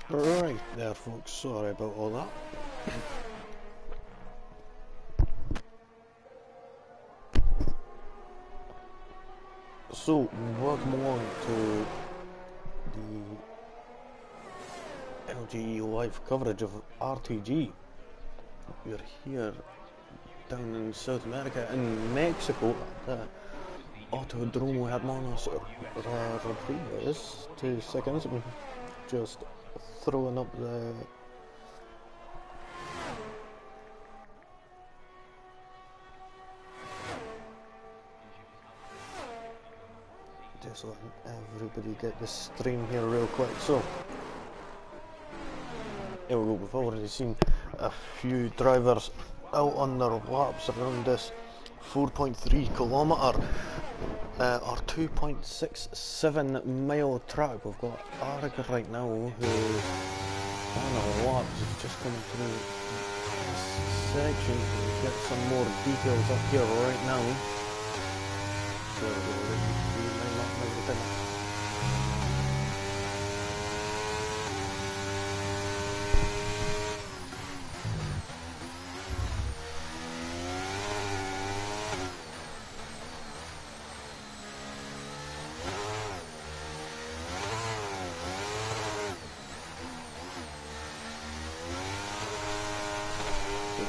Right there folks, sorry about all that. So, welcome along to the LGE live coverage of RTG. We're here down in South America, in Mexico, at the Autodromo Hermanos Rodriguez. 2 seconds, I'm just throwing up the just letting everybody get the stream here real quick. So here we go, we've already seen a few drivers out on their laps around this 4.3 kilometre or 2.67 mile track. We've got Arg right now who's on a lap, he's just coming through this section. We'll get some more details up here right now. So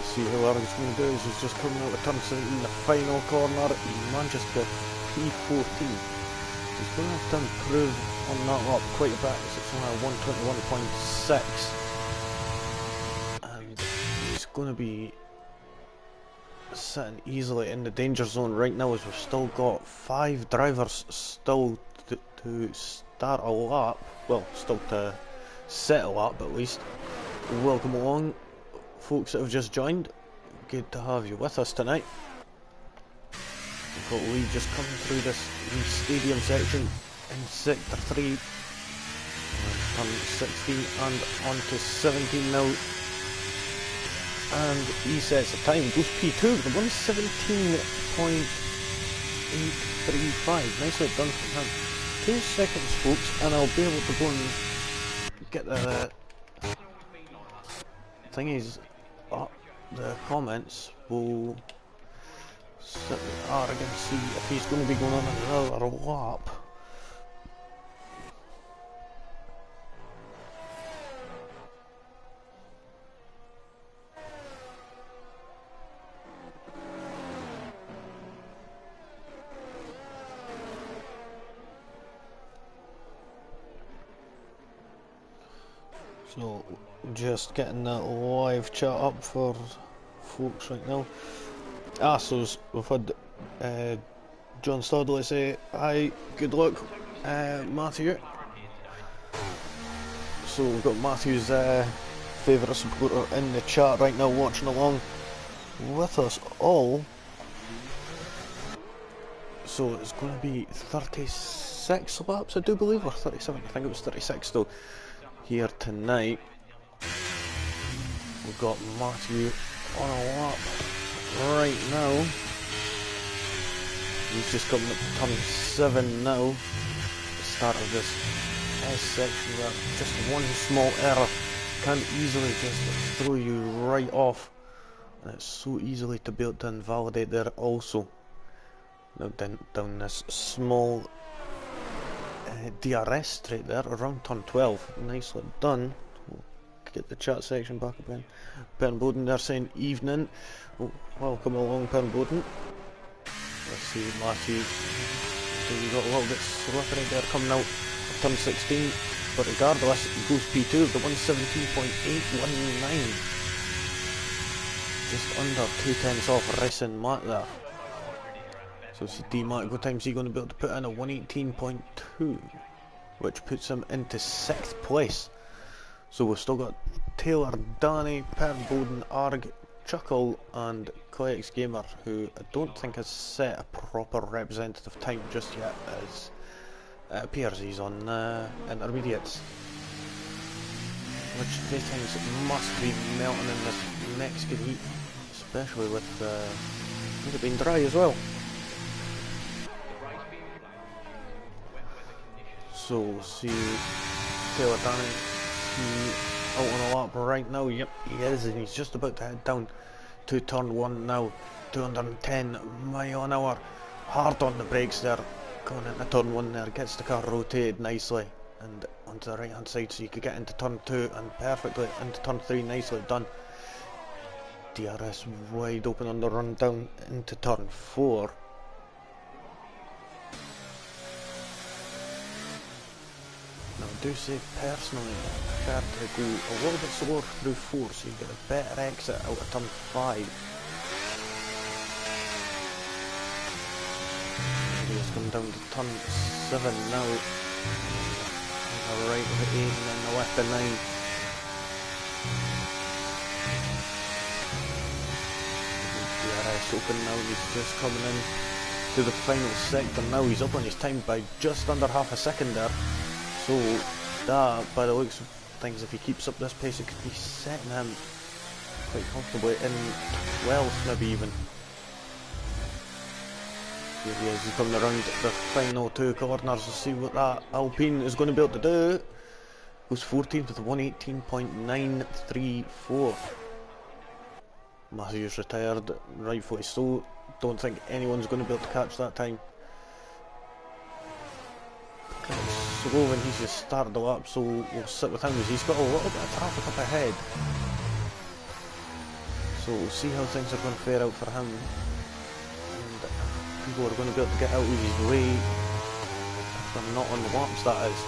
see how Aaron's going to do is he's just coming out of turn 7 in the final corner. He manages to P14. He's going to have to improve on that lap quite a bit, because it's only a 121.6, and he's going to be sitting easily in the danger zone right now, as we've still got 5 drivers still to start a lap, well, still to set a lap at least. Welcome along folks that have just joined, good to have you with us tonight. We've got Lee just coming through this stadium section in sector 3, turn 16 and on to 17 now, and he sets the time, goes P2 with a 117.835, nicely done from him. 2 seconds folks, and I'll be able to go and get the thingies up. The comments will sit with Arg and see if he's going to be going on another lap. So just getting that live chat up for folks right now. So we've had John Stodley say hi, good luck Matthew. So we've got Matthew's favourite supporter in the chat right now, watching along with us all. So it's going to be 36 laps I do believe, or 37, I think it was 36 though, here tonight. We've got Matthew on a lap right now. He's just coming up to turn 7 now. The start of this S section where just one small error can easily just throw you right off. And it's so easily to be able to invalidate there also. Now down this small DRS straight there around turn 12. Nicely done. Get the chat section back up in. Pen Bowden there saying evening. Oh, welcome along Pen Bowden. Let's see Matthew. We got a little bit slippery there coming out of turn 16, but regardless he goes P2 with the 117.819. Just under 2 tenths off racing Matt there. So CD Matt, what time is he going to be able to put in a 118.2, which puts him into 6th place. So we've still got Taylor, Danny, Per Bowden, Arg, Chuckle and Clex Gamer, who I don't think has set a proper representative time just yet, as it appears he's on intermediates, which they things must be melting in this Mexican heat, especially with it being dry as well. So we'll see Taylor, Danny he out on a lap right now? Yep, he is, and he's just about to head down to turn 1 now. 210 mile an hour. Hard on the brakes there. Going into turn 1 there. Gets the car rotated nicely and onto the right hand side so you could get into turn 2 and perfectly into turn 3. Nicely done. DRS wide open on the run down into turn 4. Now I do say personally I prefer to go a little bit slower through 4 so you get a better exit out of turn 5. He's come down to turn 7 now. The right of 8 and then the left of 9. DRS open now, he's just coming in to the final sector now. He's up on his time by just under half a second there. So that, by the looks of things, if he keeps up this pace, it could be setting him quite comfortably in 12th maybe even. Here he is, he's coming around the final 2 corners. We'll see what that Alpine is going to be able to do. Goes 14th with 118.934. Matthews retired, rightfully so. Don't think anyone's going to be able to catch that time. Slow when he's just started the lap, so we'll sit with him as he's got a little bit of traffic up ahead. So we'll see how things are going to fare out for him. People are going to be able to get out of his way if they're not on the laps, that is.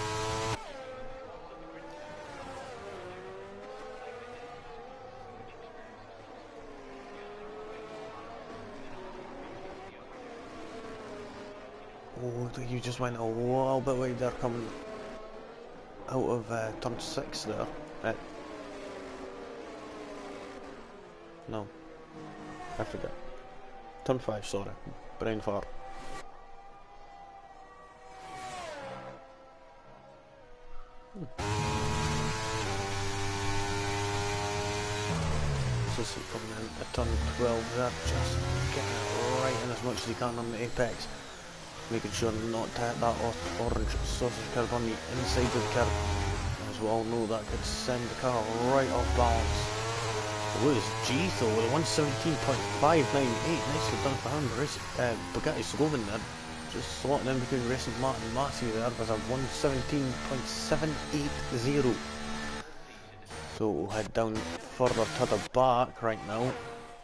Oh, you just went a little bit wide there coming out of turn 6 there. No, I forget. Turn 5, sorry. Brain fart. So see coming in at turn 12 there, just getting it right in as much as you can on the apex. Making sure not to hit that orange sausage curve on the inside of the curve. As we all know, that could send the car right off balance. Lewis G though with a 117.598, nicely done for him. Bugatti Sloven there, just slotting in between Racing Martin and Matthew there with a 117.780. So we'll head down further to the back right now.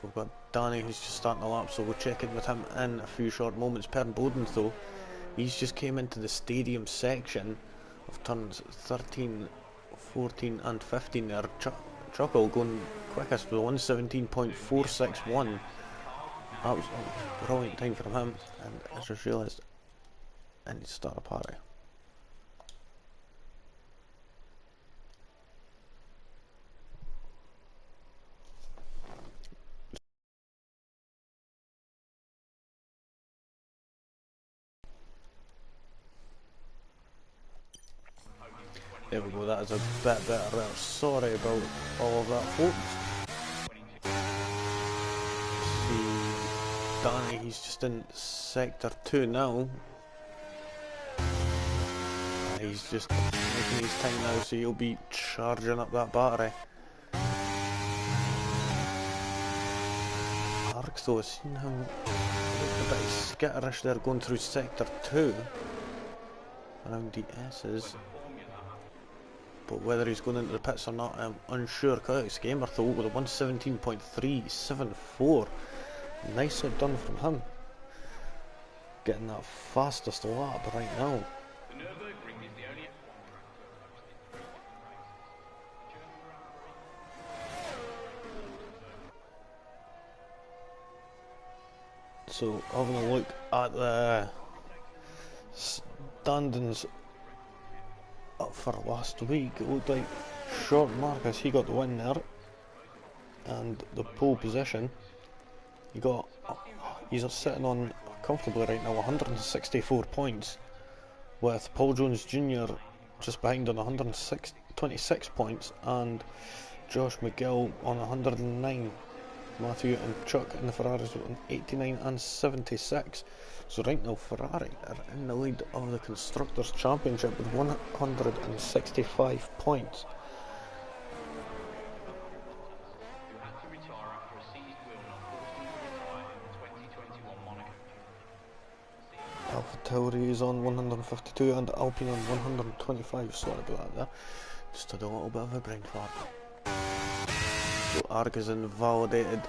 We've got Danny who's just starting the lap, so we'll check in with him in a few short moments. Per Bowden though, he's just came into the stadium section of turns 13, 14 and 15 there. Chuckle going quickest with 117.461. That was a brilliant time from him, and I just realised I need to start a party. There we go, that is a bit better there. Sorry about all of that, folks. See, Danny, he's just in sector 2 now. He's just making his time now, so he'll be charging up that battery. Arc though, I've seen him a bit skitterish there going through sector 2 around the S's. But whether he's going into the pits or not, I'm unsure. Codex Gamer though with a 117.374. Nicely done from him. Getting that fastest lap right now. So having a look at the standings up for last week, it looked like Short Marcus, he got the win there, and the pole position. He's sitting on comfortably right now 164 points, with Paul Jones Jr. just behind on 126 points, and Josh McGill on 109. Matthew and Chuck in the Ferraris on 89 and 76. So right now Ferrari are in the lead of the Constructors' Championship with 165 points. Alpha Tauri is on 152 and Alpine on 125. Sorry about that there. Just had a little bit of a brain fart. So Arg is invalidated.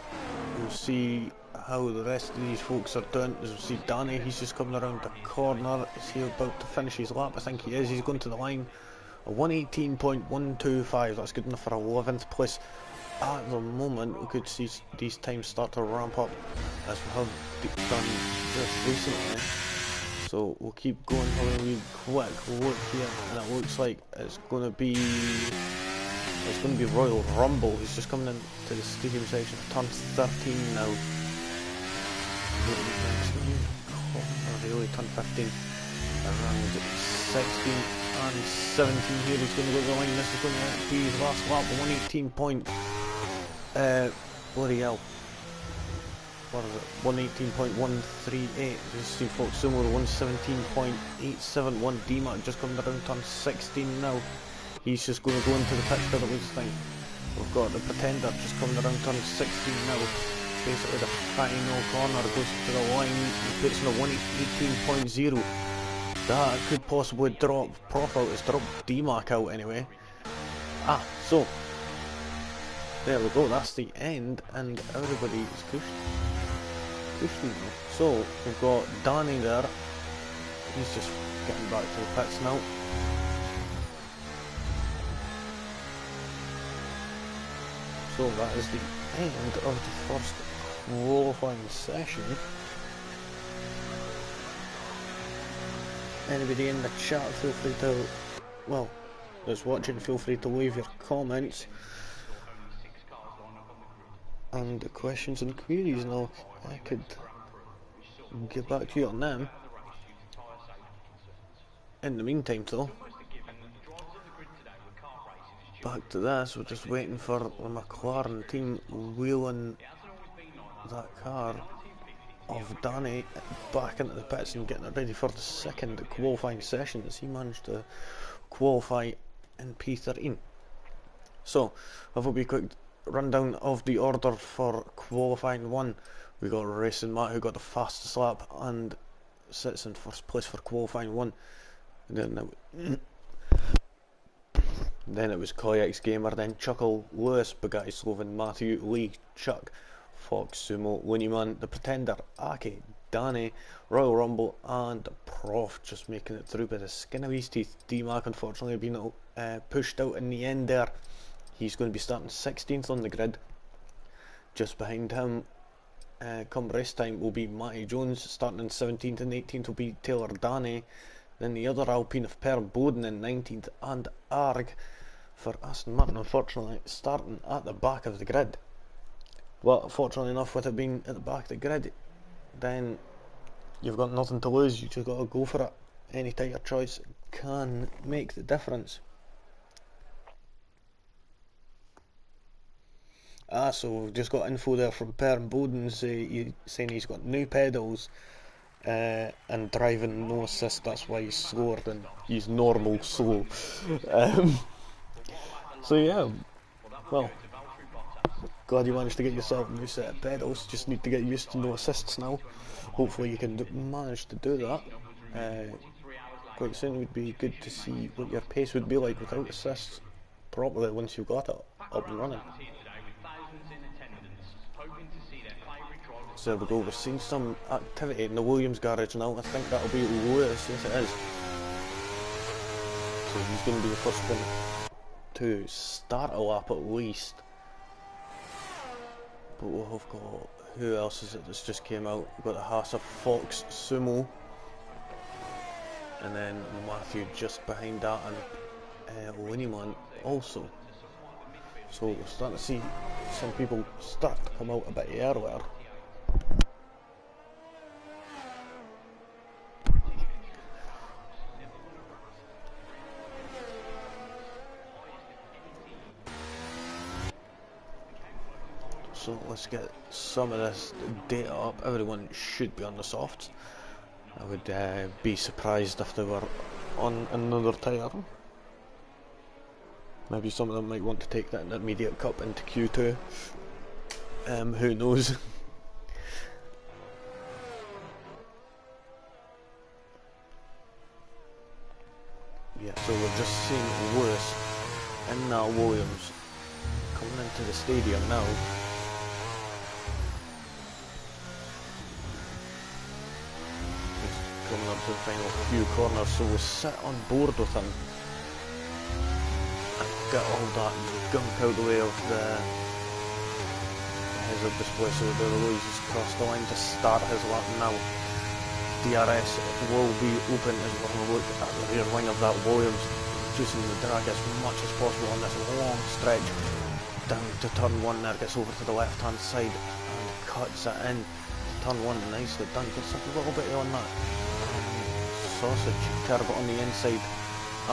We'll see how the rest of these folks are doing. As we'll see Danny, he's just coming around the corner. Is he about to finish his lap? I think he is. He's going to the line. A 118.125. That's good enough for 11th place. At the moment, we could see these times start to ramp up as we have done just recently. So we'll keep going a wee quick look here, and it looks like it's going to be Royal Rumble. He's just coming into the stadium section. Turn 13 now. Really turn 15. Around 16 and 17 here. He's going to go to the line. This is going to be his last lap. 118 point. Bloody hell. What is it? 118.138. This is folks similar to 117.871. DMAC just coming around turn 16 now. He's just going to go into the pit for the looks thing. We've got the Pretender just coming around turn 16 now. Basically the final corner goes to the line. He puts in a 118.0. That could possibly drop Prof out. It's dropped DMAC out anyway. So there we go, that's the end, and everybody is pushed now. So we've got Danny there. He's just getting back to the pits now. So that is the end of the first qualifying session. Anybody in the chat, feel free to, well, that's watching, feel free to leave your comments and questions and queries, and I could get back to you on them. In the meantime though, back to this, we're just waiting for the McLaren team wheeling that car of Danny back into the pits and getting it ready for the second qualifying session, as he managed to qualify in P13. So, have a wee quick rundown of the order for qualifying 1. We got Racing Matt, who got the fastest lap and sits in first place for qualifying 1. And then it was Koyak's Gamer, then Chuckle, Lewis, Bugatti Sloven, Matthew, Lee, Chuck, Fox, Sumo, Looneyman, The Pretender, Aki, Danny, Royal Rumble, and Prof just making it through by the skin of his teeth. DMAC unfortunately being pushed out in the end there. He's going to be starting 16th on the grid. Just behind him, come race time, will be Matty Jones. Starting in 17th and 18th will be Taylor Danny. Then the other Alpine of Per Boden in 19th, and Arg for Aston Martin, unfortunately starting at the back of the grid. Well, fortunately enough, with it being at the back of the grid, then you've got nothing to lose. You just got to go for it. Any tyre choice can make the difference. So we've just got info there from Per Boden saying he's got new pedals and driving no assist. That's why he's slower than he's normal slow. So yeah, well, glad you managed to get yourself a new set of pedals. Just need to get used to no assists now. Hopefully you can manage to do that. Quite soon it would be good to see what your pace would be like without assists properly once you've got it up and running. So there we go, we're seeing some activity in the Williams garage now. I think that'll be Lewis, yes it is. So he's going to be the first one to start a lap at least. But we'll have got, who else is it that's just came out? We've got the Haas of Fox, Sumo, and then Matthew just behind that, and Looneyman also. So we're starting to see some people start to come out a bit earlier. So let's get some of this data up. Everyone should be on the softs. I would be surprised if they were on another tyre. Maybe some of them might want to take that intermediate cup into Q2. Who knows? So we're just seeing Lewis and now Williams coming into the stadium now. He's coming up to the final few corners, so we'll sit on board with him and get all that gunk out the way of the heads of display. So the Lewis has crossed the line to start his lap now. DRS will be open as we're going to look at the rear wing of that Williams, reducing the drag as much as possible on this long stretch down to turn 1 there, gets over to the left hand side and cuts it in. Turn 1 nicely done, just a little bit on that sausage curve on the inside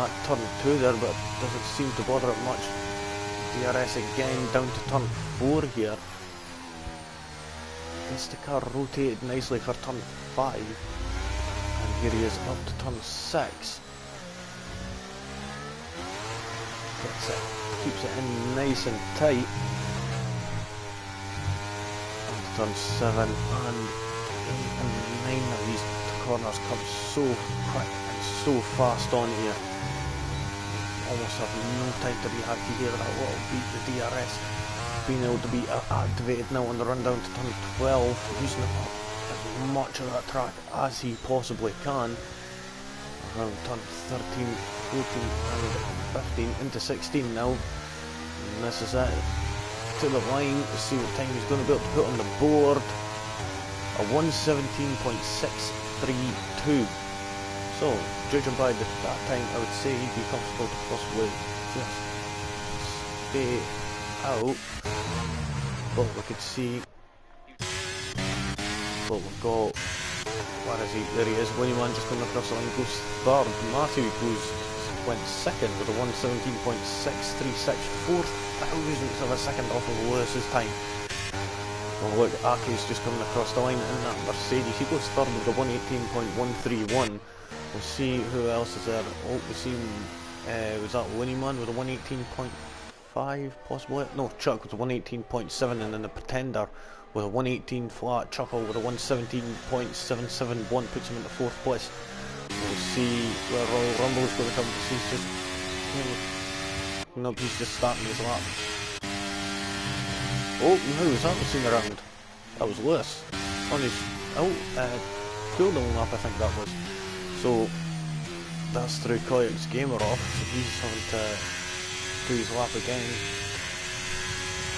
at turn 2 there, but doesn't seem to bother it much. DRS again down to turn 4 here. Gets the car rotated nicely for turn 5, and here he is up to turn 6. Gets it, keeps it in nice and tight. Up to turn 7 and 8 and 9 of these corners come so quick and so fast on here. Almost have no time to react. You hear that little beat, the DRS being able to be activated now on the run down to turn 12, using as much of that track as he possibly can. Around turn 13, 14 and 15 into 16 now. And this is it. To the line to see what time he's going to be able to put on the board. A 1:17.632. So, judging by that time, I would say he'd be comfortable to possibly just stay out. But we could see what we've got. Where is he? There he is. Winnieman just coming across the line, goes third. Matthew went second with a 1:17.636, 4 thousandths of a second off of Lewis's time. Well, look, Aki's just coming across the line in that Mercedes. He goes third with a 1:18.131. We'll see who else is there. Oh, we see, was that Winnieman with a 1:18.5 possibly? No, Chuck with a 1:18.7, and then the Pretender with a 1:18 flat. Chuckle with a 1:17.771 puts him into 4th place. We'll see where Royal Rumble is going to come. He's just, nope, he's just starting his lap. Oh, who was that we've seen around? That was Lewis on his cooldown lap, I think that was. So that's through Koyak's gamer off, so he's having to do his lap again.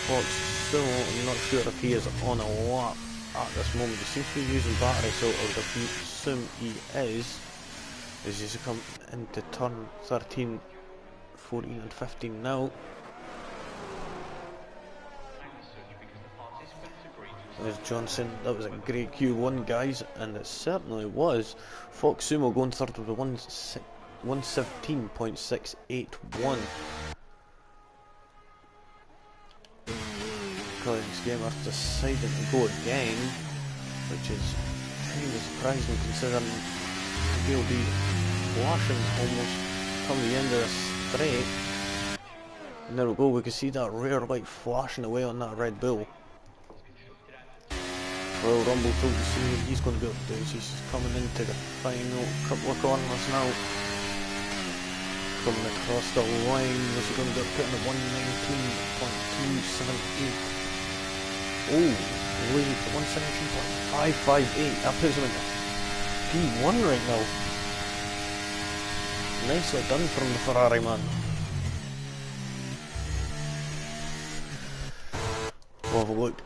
Fox still, I'm not sure if he is on a lap at this moment. He seems to be using battery, so I would assume he is. As he's come into turn 13, 14 and 15 now. There's Johnson. That was a great Q1, guys, and it certainly was. Fox Sumo going third with a 1:17.681. Collins Gamer deciding to go again, which is kind of surprising considering he'll be flashing almost come the end of the straight. And there we go, we can see that rear light flashing away on that Red Bull. Royal Rumble told to see what he's going to be able to do. He's coming into the final couple of corners now. Coming across the line, is he going to be able to put in a 1:19.278? Oh, wait, 1:17.558. That puts him into P1 right now. Nicely done from the Ferrari man. We'll have a look.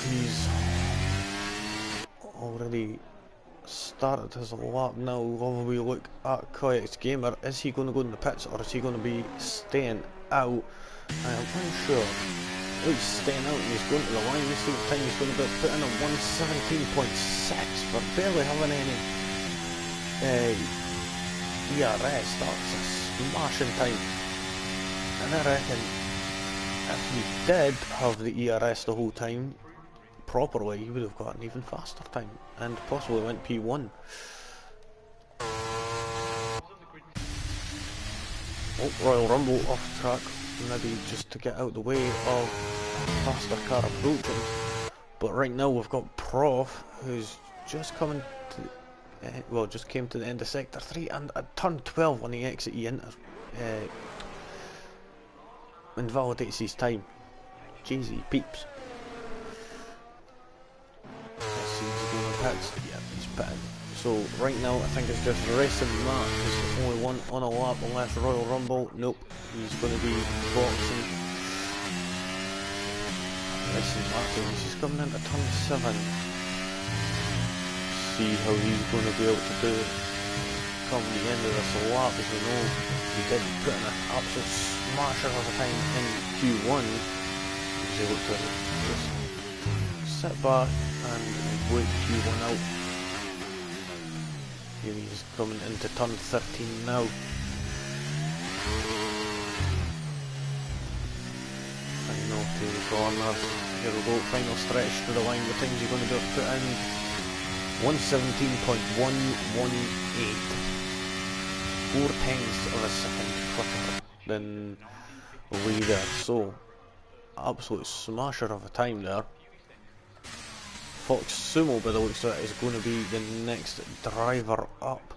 He's already started his lap now. We'll have a look at Koyak's Gamer. Is he going to go in the pits or is he going to be staying out? I am unsure. Oh, he's staying out and he's going to the line. Let's see what time he's going to be put in a 1:17.6 for barely having any ERS. That's a smashing time. And I reckon if he did have the ERS the whole time properly, he would have got an even faster time and possibly went P1. Oh, Royal Rumble off track, maybe just to get out the way of a faster car approaching. But right now we've got Prof, who's just coming to well, just came to the end of sector 3, and at turn 12 on the exit he invalidates his time. Jeezy peeps. Let's see, he's going to pits. Yeah, he's pitting. So right now I think it's just Racing Matt is the only one on a lap unless Royal Rumble. Nope, he's going to be boxing. Racing Matt, he's coming into turn 7. See how he's going to be able to do it come the end of this lap. As we know, he did put in an absolute smasher of a time in Q1. He was able to just sit back and wait Q1 out. Here he's coming into turn 13 now. Final to the corner. Here we go, final stretch to the line. The times you're going to be able to put in 117.118. 4/10 of a second quicker than Lee there. So, absolute smasher of a time there. Fox Sumo, by the looks of it, is going to be the next driver up.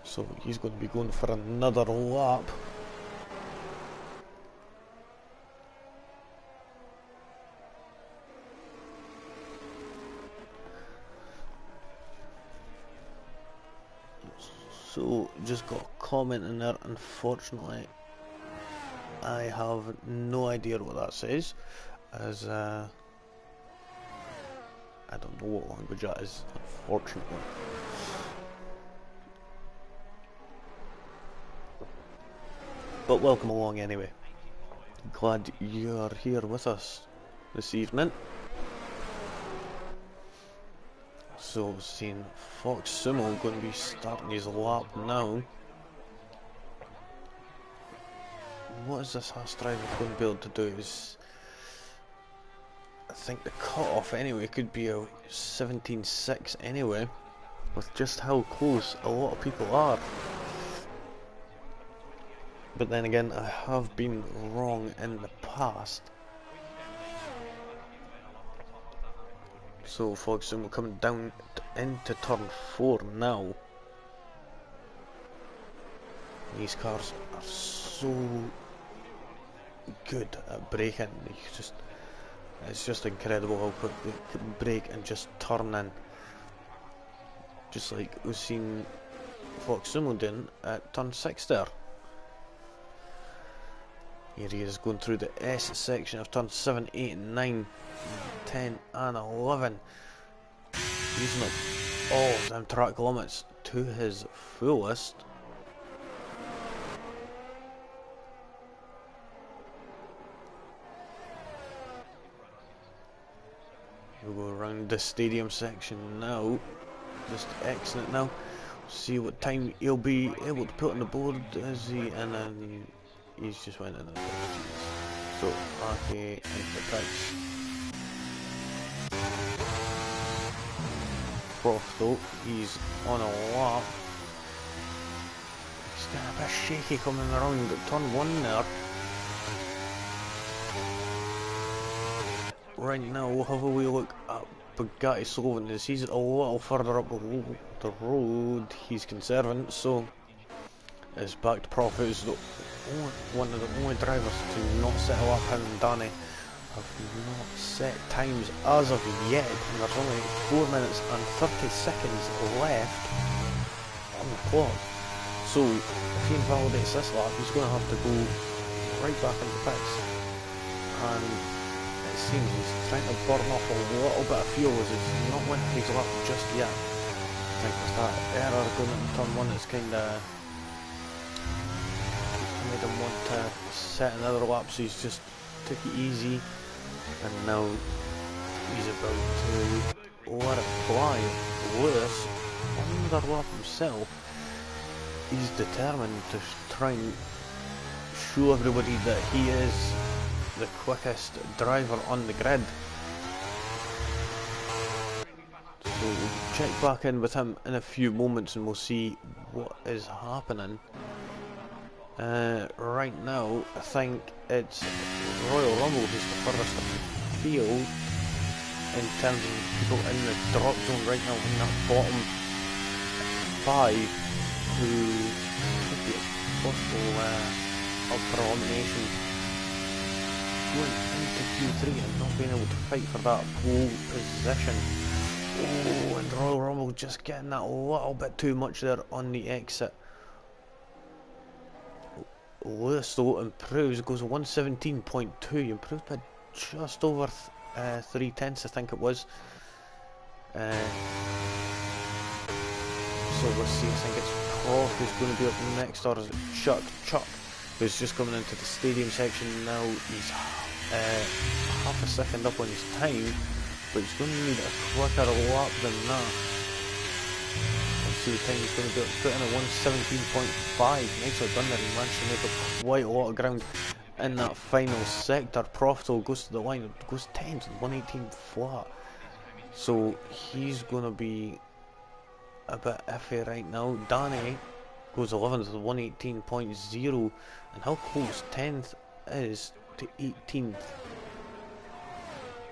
So he's going to be going for another lap. So, just got a comment in there. Unfortunately, I have no idea what that says, as I don't know what language that is, unfortunately. But welcome along anyway. Glad you're here with us this evening. So, seeing Fox Sumo going to be starting his lap now. What is this Haas driver going to be able to do? Is I think the cut-off anyway could be a 17.6 anyway, with just how close a lot of people are. But then again, I have been wrong in the past. So Fox Sumo coming down into turn 4 now. These cars are so good at braking. It's just incredible how quick they can brake and just turn in. Just like we've seen Fox Sumo doing at turn 6 there. Here he is going through the S section of turn 7, 8, 9, 10 and 11. Using up all of them track limits to his fullest. We'll go around the stadium section now. Just exiting it now. See what time he'll be able to put on the board, is he? And then he's just went in the first. So, okay, into the pits. Croft though, he's on a lap. He's getting a bit shaky coming around turn 1 there. Right now, we'll have a wee look at Bugatti Sullivan, as he's a little further up the road. He's conserving, so it's back to Prof, who's one of the only drivers to not settle up. Him and Danny have not set times as of yet, and there's only 4 minutes and 30 seconds left on the clock. So if he invalidates this lap, he's going to have to go right back into pits, and it seems he's trying to burn off a little bit of fuel as he's not went his lap just yet. I think there's that error going into turn 1 that's kind of made him want to set another lap, so he's just took it easy, and now he's about to let it fly. Lewis, another lap himself, he's determined to try and show everybody that he is the quickest driver on the grid. So we'll check back in with him in a few moments and we'll see what is happening. Right now, I think it's Royal Rumble who's the furthest afield. in terms of people in the drop zone right now in that bottom 5 who could be a possible upper elimination going into Q3 and not being able to fight for that pole position. Oh, and Royal Rumble just getting that a little bit too much there on the exit. Lewis though improves, goes 117.2, improved by just over 3/10 I think it was. So let's see, I think it's Prof who's going to be up next, or is it Chuck who's just coming into the stadium section now. He's half a second up on his time, but he's going to need a quicker lap than that. Let's see the time he's going to put in a 117.5. Nicely done there, he managed to make up quite a lot of ground in that final sector. Profitable goes to the line, goes 10th, 118 flat. So he's going to be a bit iffy right now. Danny goes 11th with 118.0, and how close 10th is to 18th?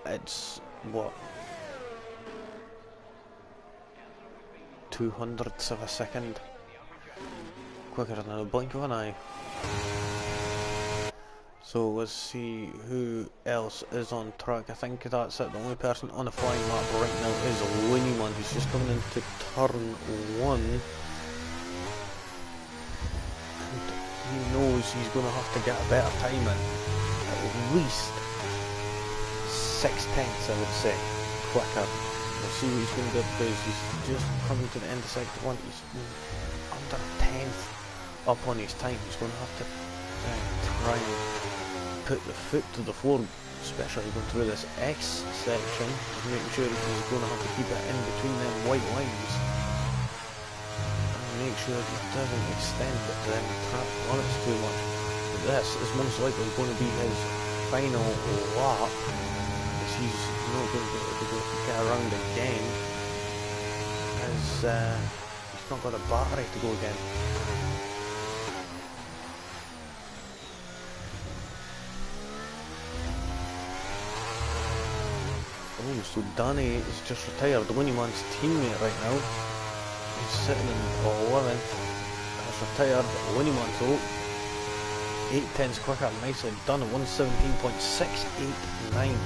It's what, 200ths of a second quicker than a blink of an eye. So let's see who else is on track. I think that's it. The only person on the flying map right now is Winnieman, who's just coming into turn 1. And he knows he's going to have to get a better time in. At least 6/10, I would say, quicker. We'll see what he's going to do, because he's just coming to the end of sector 1. He's under 10th up on his time. He's going to have to try and put the foot to the floor, especially going through this X section, making sure he's going to have to keep it in between them white lines and make sure he doesn't extend it to them trap limits too much. But this is most likely going to be his final lap, because he's not going to be able to get around again, as he's not got a battery to go again. Oh, so Danny is just retired, the Winnieman's teammate right now. He's sitting in 11th, has retired. Winnieman though, 8/10s quicker, nicely done, 117.689.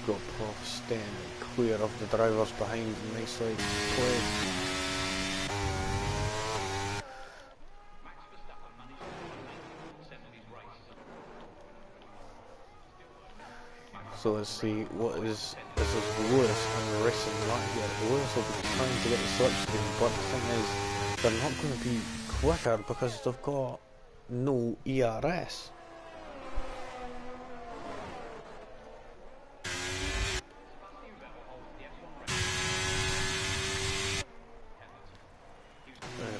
Got Prof staying clear of the drivers behind, nicely played. So let's see, what is this is Lewis and racing right here. Lewis will be trying to get the slipstream, but the thing is, they're not going to be quicker because they've got no ERS.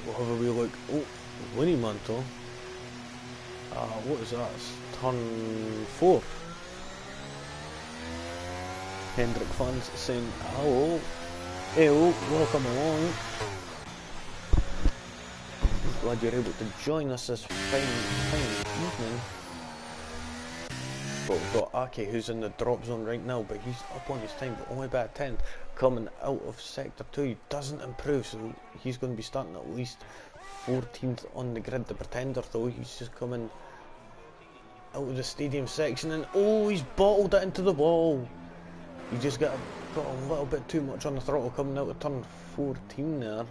We'll have a wee look. Oh, Winnie Mantle. What is that? It's turn 4. Hendrick fans saying hello, hello, welcome along. Glad you're able to join us this fine evening. But we've got Aki, who's in the drop zone right now, but he's up on his time, but only by a 10th, coming out of sector 2. He doesn't improve, so he's going to be starting at least 14th on the grid. The Pretender though, he's just coming out of the stadium section, and oh, he's bottled it into the wall. He just got a little bit too much on the throttle coming out of turn 14 there.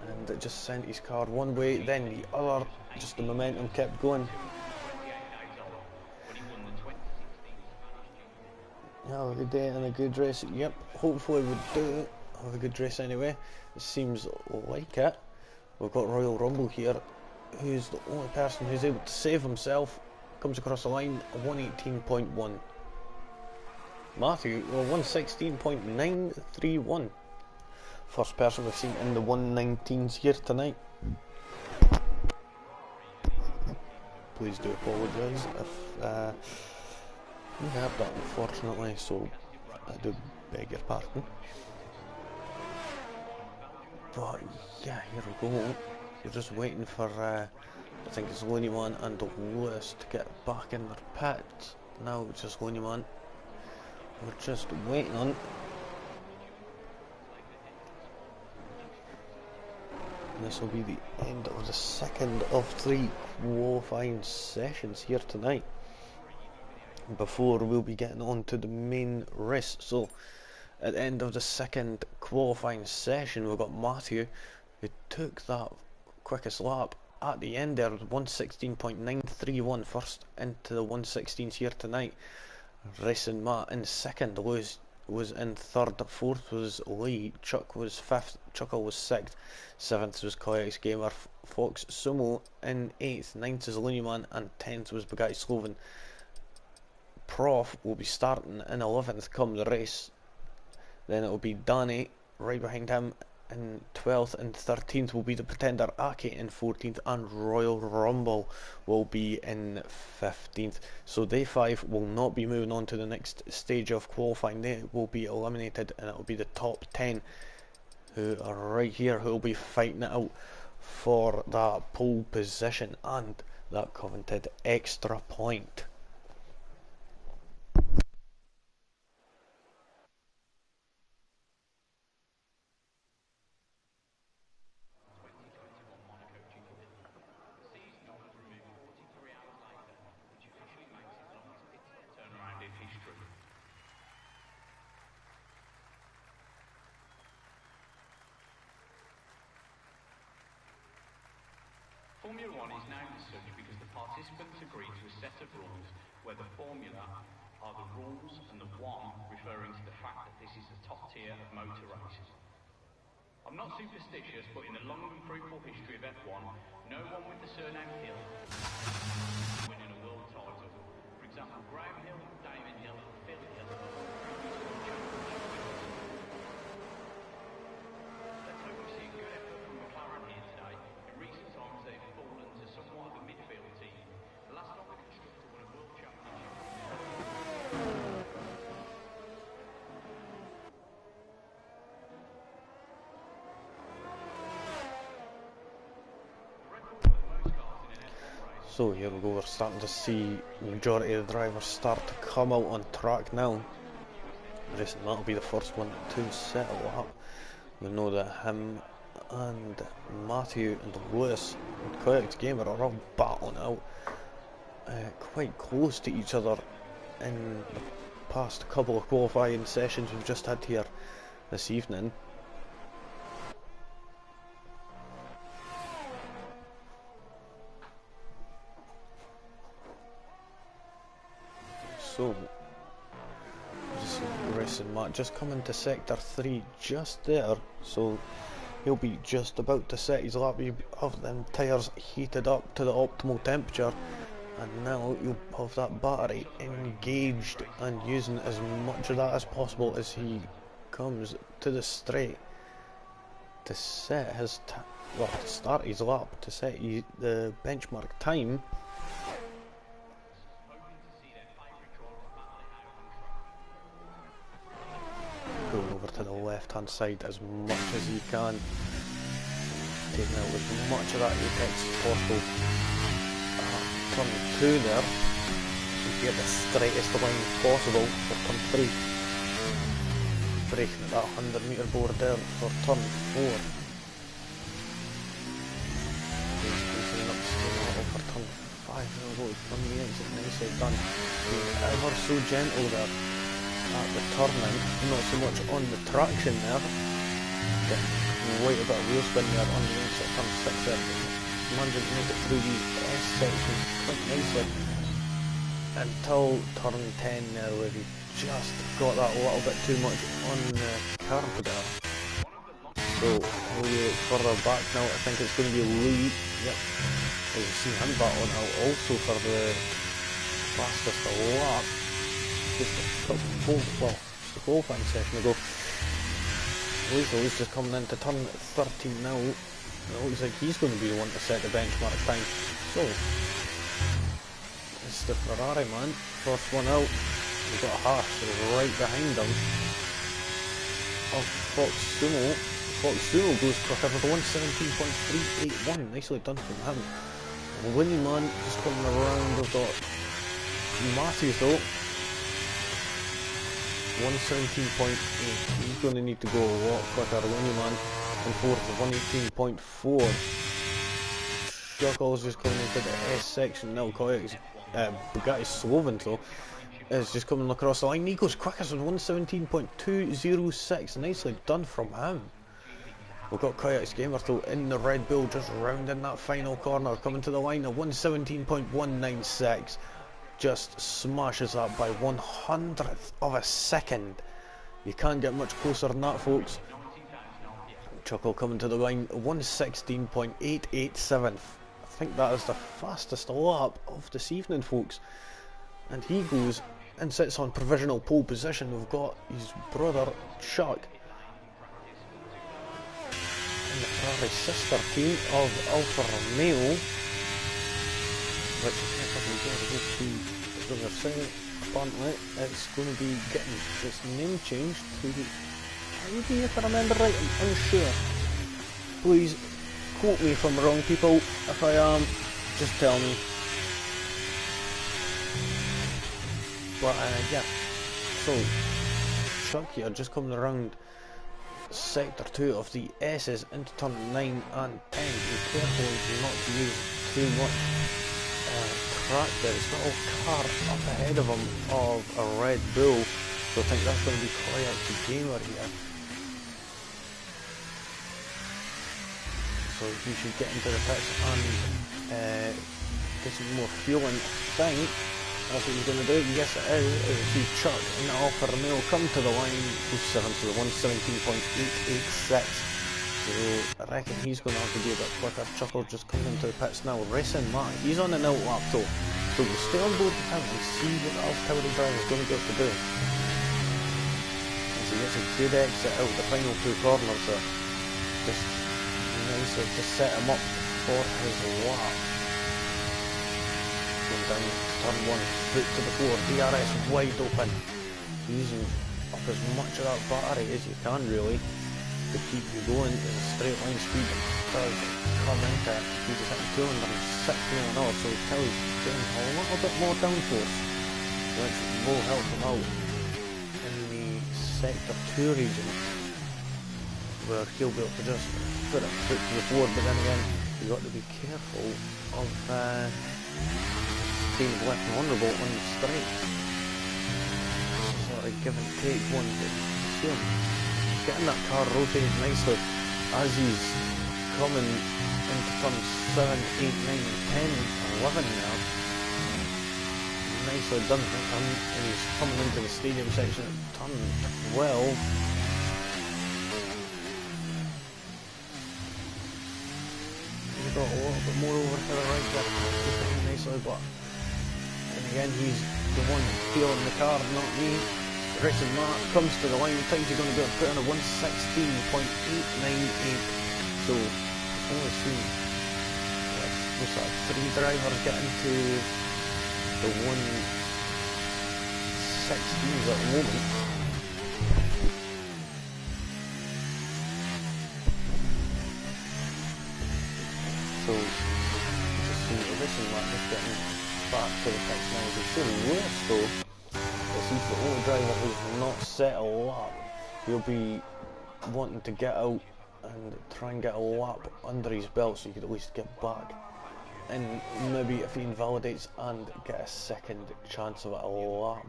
And it just sent his car one way, then the other, just the momentum kept going. Have a good day and a good race. Yep, hopefully we do have a good race anyway. It seems like it. We've got Royal Rumble here, who's the only person who's able to save himself. Comes across the line, 118.1. Matthew, well, 116.931. First person we've seen in the 119s here tonight. Please do apologise if you have that, unfortunately, so I do beg your pardon. But yeah, here we go. We're just waiting for I think it's Looneyman and Lewis to get back in their pit. Now it's just Looneyman. We're just waiting on. And this will be the end of the second of 3 qualifying sessions here tonight, before we'll be getting on to the main race. So at the end of the second qualifying session, we've got Matthew, who took that quickest lap at the end there, 1:16.931, first into the 1:16s here tonight. Racing Matt in second, Lewis was in third, fourth was Lee, Chuck was fifth, Chuckle was sixth, seventh was Koyak's Gamer, Fox Sumo in eighth, ninth is Looneyman, and 10th was Bugatti Sloven. Prof will be starting in 11th come the race. Then it will be Danny right behind him in 12th, and 13th will be the Pretender Aki in 14th, and Royal Rumble will be in 15th. So day 5 will not be moving on to the next stage of qualifying. They will be eliminated, and it will be the top 10 who are right here who will be fighting it out for that pole position and that coveted extra point. Formula One is named as such because the participants agreed to a set of rules where the formula are the rules and the one referring to the fact that this is the top tier of motor races. I'm not superstitious, but in the long and fruitful history of F1, no one with the surname Hill winning a world title. For example, Graham Hill, Damon Hill, Phil Hill, previous world championships. Let's hope we see a good effort from McLaren here today. In recent times, they've fallen to somewhat of a midfield team. The last time the constructor won a world championship. So here we go, we're starting to see the majority of the drivers start to come out on track now. Racing Matt will be the first one to settle up. We know that him and Matthew and Lewis and Koyak's Gamer are all battling out quite close to each other in the past couple of qualifying sessions we've just had here this evening. So, Racing Matt just coming to sector 3 just there, so he'll be just about to set his lap. You have them tyres heated up to the optimal temperature, and now you'll have that battery engaged and using as much of that as possible as he comes to the straight to set his to start his lap, to set the benchmark time. Going over to the left hand side as much as he can, taking out as much of that apex as possible. Turn 2 there, you get the straightest line possible for turn 3. Breaking at that 100 metre board there for turn 4. Squeezing up for turn 5, there we go, on the exit, nicely done. Being ever so gentle there at the turning, not so much on the traction there. Getting quite a bit of wheel spin there on the exit turn 6 there. Managing to make it through the S section quite nicely until turn 10 there, where he just got that a little bit too much on the curve there. So we're further back now. I think it's going to be Lee. Yep, as you see him battling out also for the fastest lap. Just a qualifying session ago. Lee's just coming into turn 13 now. It looks like he's going to be the one to set the benchmark time. So, it's the Ferrari man. First one out. We've got Haas right behind him. Of Fox Sumo. Fox Sumo goes quicker with 1:17.381. Nicely done from him. Winnie man just coming around. We've got Matthews though. 117.8. He's going to need to go a lot quicker. Winnie man in fourth of 118.4. Chuckles just coming into the S section now. Bugatti Slovan though is just coming across the line. He goes quickest with 117.206. Nicely done from him. We've got Kayak's Gamer though in the Red Bull just rounding that final corner, coming to the line at 117.196. Just smashes that by 100th of a second. You can't get much closer than that, folks. Chuckle coming to the line 116.887. I think that is the fastest lap of this evening, folks. And he goes and sits on provisional pole position. We've got his brother Chuck in the Ferrari sister team of Alfa Romeo, which is going to go to apparently it's going to be getting its name changed to Audi, if I remember right. I'm unsure. Please quote me if I'm wrong, people. If I am, just tell me. But yeah, so Chuck here just coming around sector 2 of the S's into turn 9 and 10. Be careful not to use too much track there. He's got a car up ahead of him of a Red Bull, so I think that's going to be quite a gamer here. So he should get into the pits and get some more fuel in. I think that's what he's going to do. Yes, it is. As you see Chuck in the Alfa Romeo come to the line, who's 7th to the 117.886. So I reckon he's going to have to be a bit quicker. Chuckle just coming into the pits now. Racing Matt, he's on an out lap though. So we'll stay on board with him and see what the Alfa Tauri driver is going to be able to do. As he gets a good exit out the final 2 corners there. Just nicely to set him up for his lap. Going down turn 1, foot to the floor, DRS wide open, using up as much of that battery as you can really to keep you going as a straight line speed does come into it. He's hitting 206 mph, so Kelly's getting a little bit more downforce, which will help him out in the sector 2 region, where he'll be able to just put a foot to the floor. But then again, you've got to be careful of being left vulnerable on the straight. Sort of give and take one, but see him getting that car rotated nicely as he's coming into turns 7, 8, 9 and 10, 11 now. Nicely done for him, and he's coming into the stadium section at turn 12. He's got a little bit more over to the right there, just nicely, but and again he's the one feeling the car, not me. Racing Matt comes to the line. Times he's going to be able to put in a 116.898. So we've only seen what's that, 3 drivers getting to the 116s at the moment. So just see the Racing Matt just getting back to the pits now. As he's feeling worse though. He's the only driver who's not set a lap. He'll be wanting to get out and try and get a lap under his belt so he could at least get back. And maybe if he invalidates and get a second chance of a lap,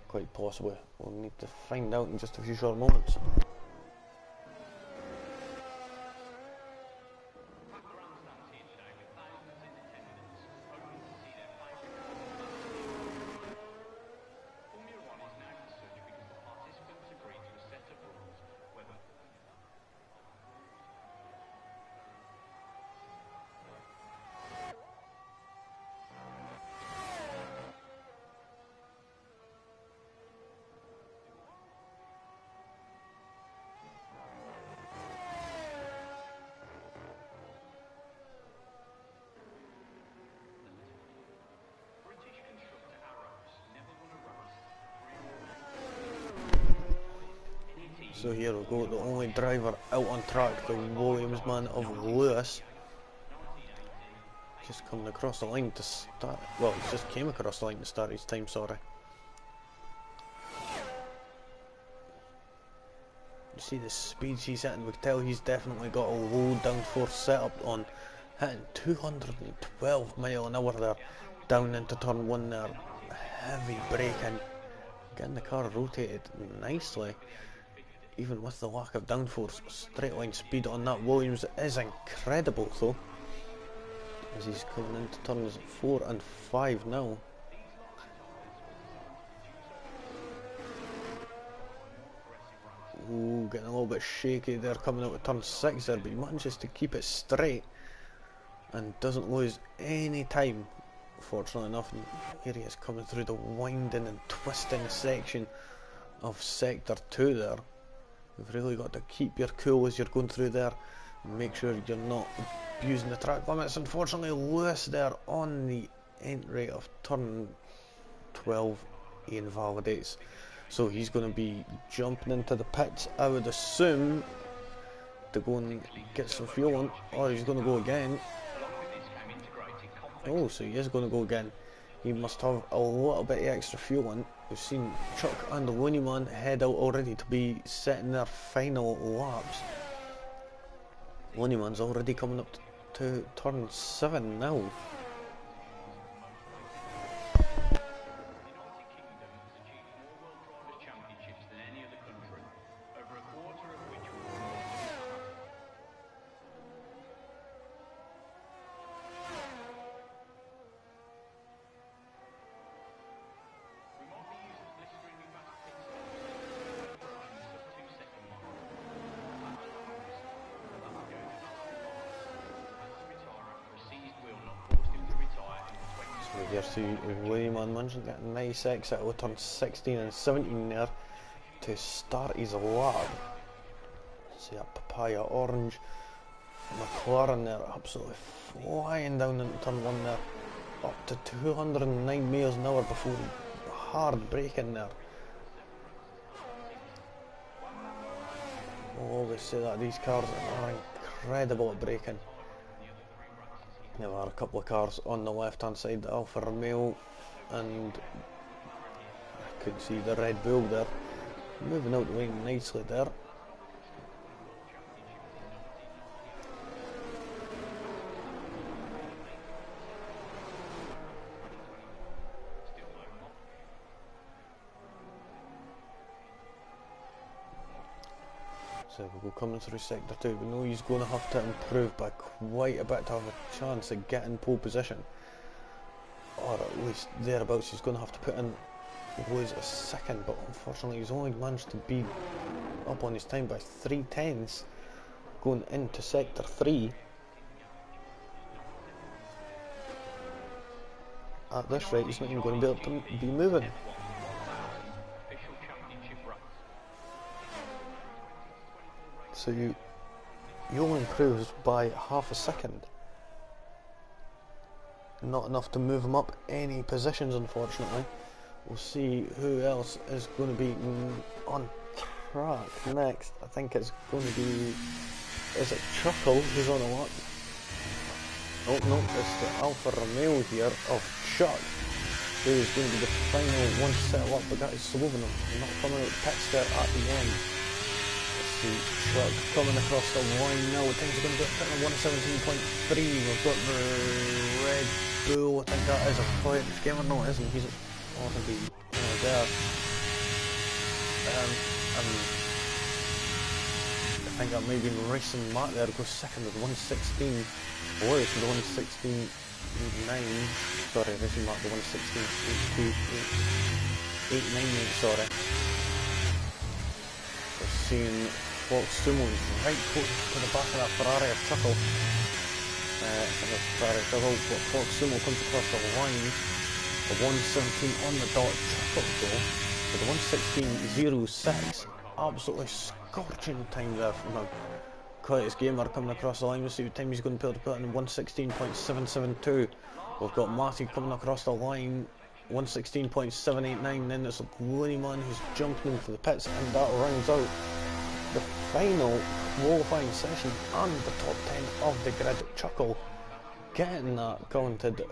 quite possibly. We'll need to find out in just a few short moments. So here we go, the only driver out on track, the Williams man of Lewis. just coming across the line to start. Well, he just came across the line to start his time, sorry. You see the speeds he's hitting, we can tell he's definitely got a low downforce setup on. Hitting 212 mile an hour there, down into turn 1 there. Heavy braking, getting the car rotated nicely. Even with the lack of downforce, straight line speed on that Williams is incredible though. As he's coming into turns 4 and 5 now. Ooh, getting a little bit shaky there coming out of turn 6 there, but he manages to keep it straight and doesn't lose any time, fortunately enough. And here he is coming through the winding and twisting section of sector 2 there. You've really got to keep your cool as you're going through there and make sure you're not abusing the track limits. Unfortunately, Lewis there on the entry of turn 12, he invalidates. So he's going to be jumping into the pits, I would assume, to go and get some fuel on, or he's going to go again. Oh, so he is going to go again. He must have a little bit of extra fuel on. We've seen Chuck and the Looney Man head out already to be setting their final laps. Looney Man's already coming up to turn 7 now. Here see William managing to get a nice exit out of turn 16 and 17 there to start his lap. See that papaya orange McLaren there absolutely flying down into turn 1 there, up to 209 miles an hour before hard braking there. I'll always say that these cars are incredible at braking. There are a couple of cars on the left hand side, the Alfa Romeo, and I could see the Red Bull there, moving out the way nicely there. So we'll go coming through sector 2. We know he's going to have to improve by quite a bit to have a chance at getting pole position, or at least thereabouts. He's going to have to put in lose a second, but unfortunately he's only managed to be up on his time by 3/10 going into sector 3. At this rate he's not even going to be able to be moving. So you only improves by half a second. Not enough to move him up any positions, unfortunately. We'll see who else is going to be on track next. I think it's going to be... Is it Chuckle who's on a lap? Oh no, it's the Alfa Romeo here of Chuck, who is going to be the final one to settle up, but that is Sloven, not coming out the pits there at the end. Truck coming across the line now. I think we're going to get put on 117.3. We've got the Red Bull. I think that is a quiet gamer. No, it isn't. He's already there. I think that may be Racing Mark there. Goes second with 116. Lewis with 116.9. Sorry, Racing Mark the 116.898. Sorry. We're seeing Fox Sumo's right close to the back of that Ferrari of Chuckle. Ferrari Chuckle, but Fox Sumo comes across the line. The 117 on the dot. Chuckle though, with the 116.06. Absolutely scorching time there from him. Quietest gamer coming across the line. We'll see what time he's going to be able to put in 116.772. We've got Marty coming across the line. 116.789. Then there's a Looney Man who's jumping into the pits, and that rounds out the final qualifying session and the top 10 of the grid. Chuckle getting that counted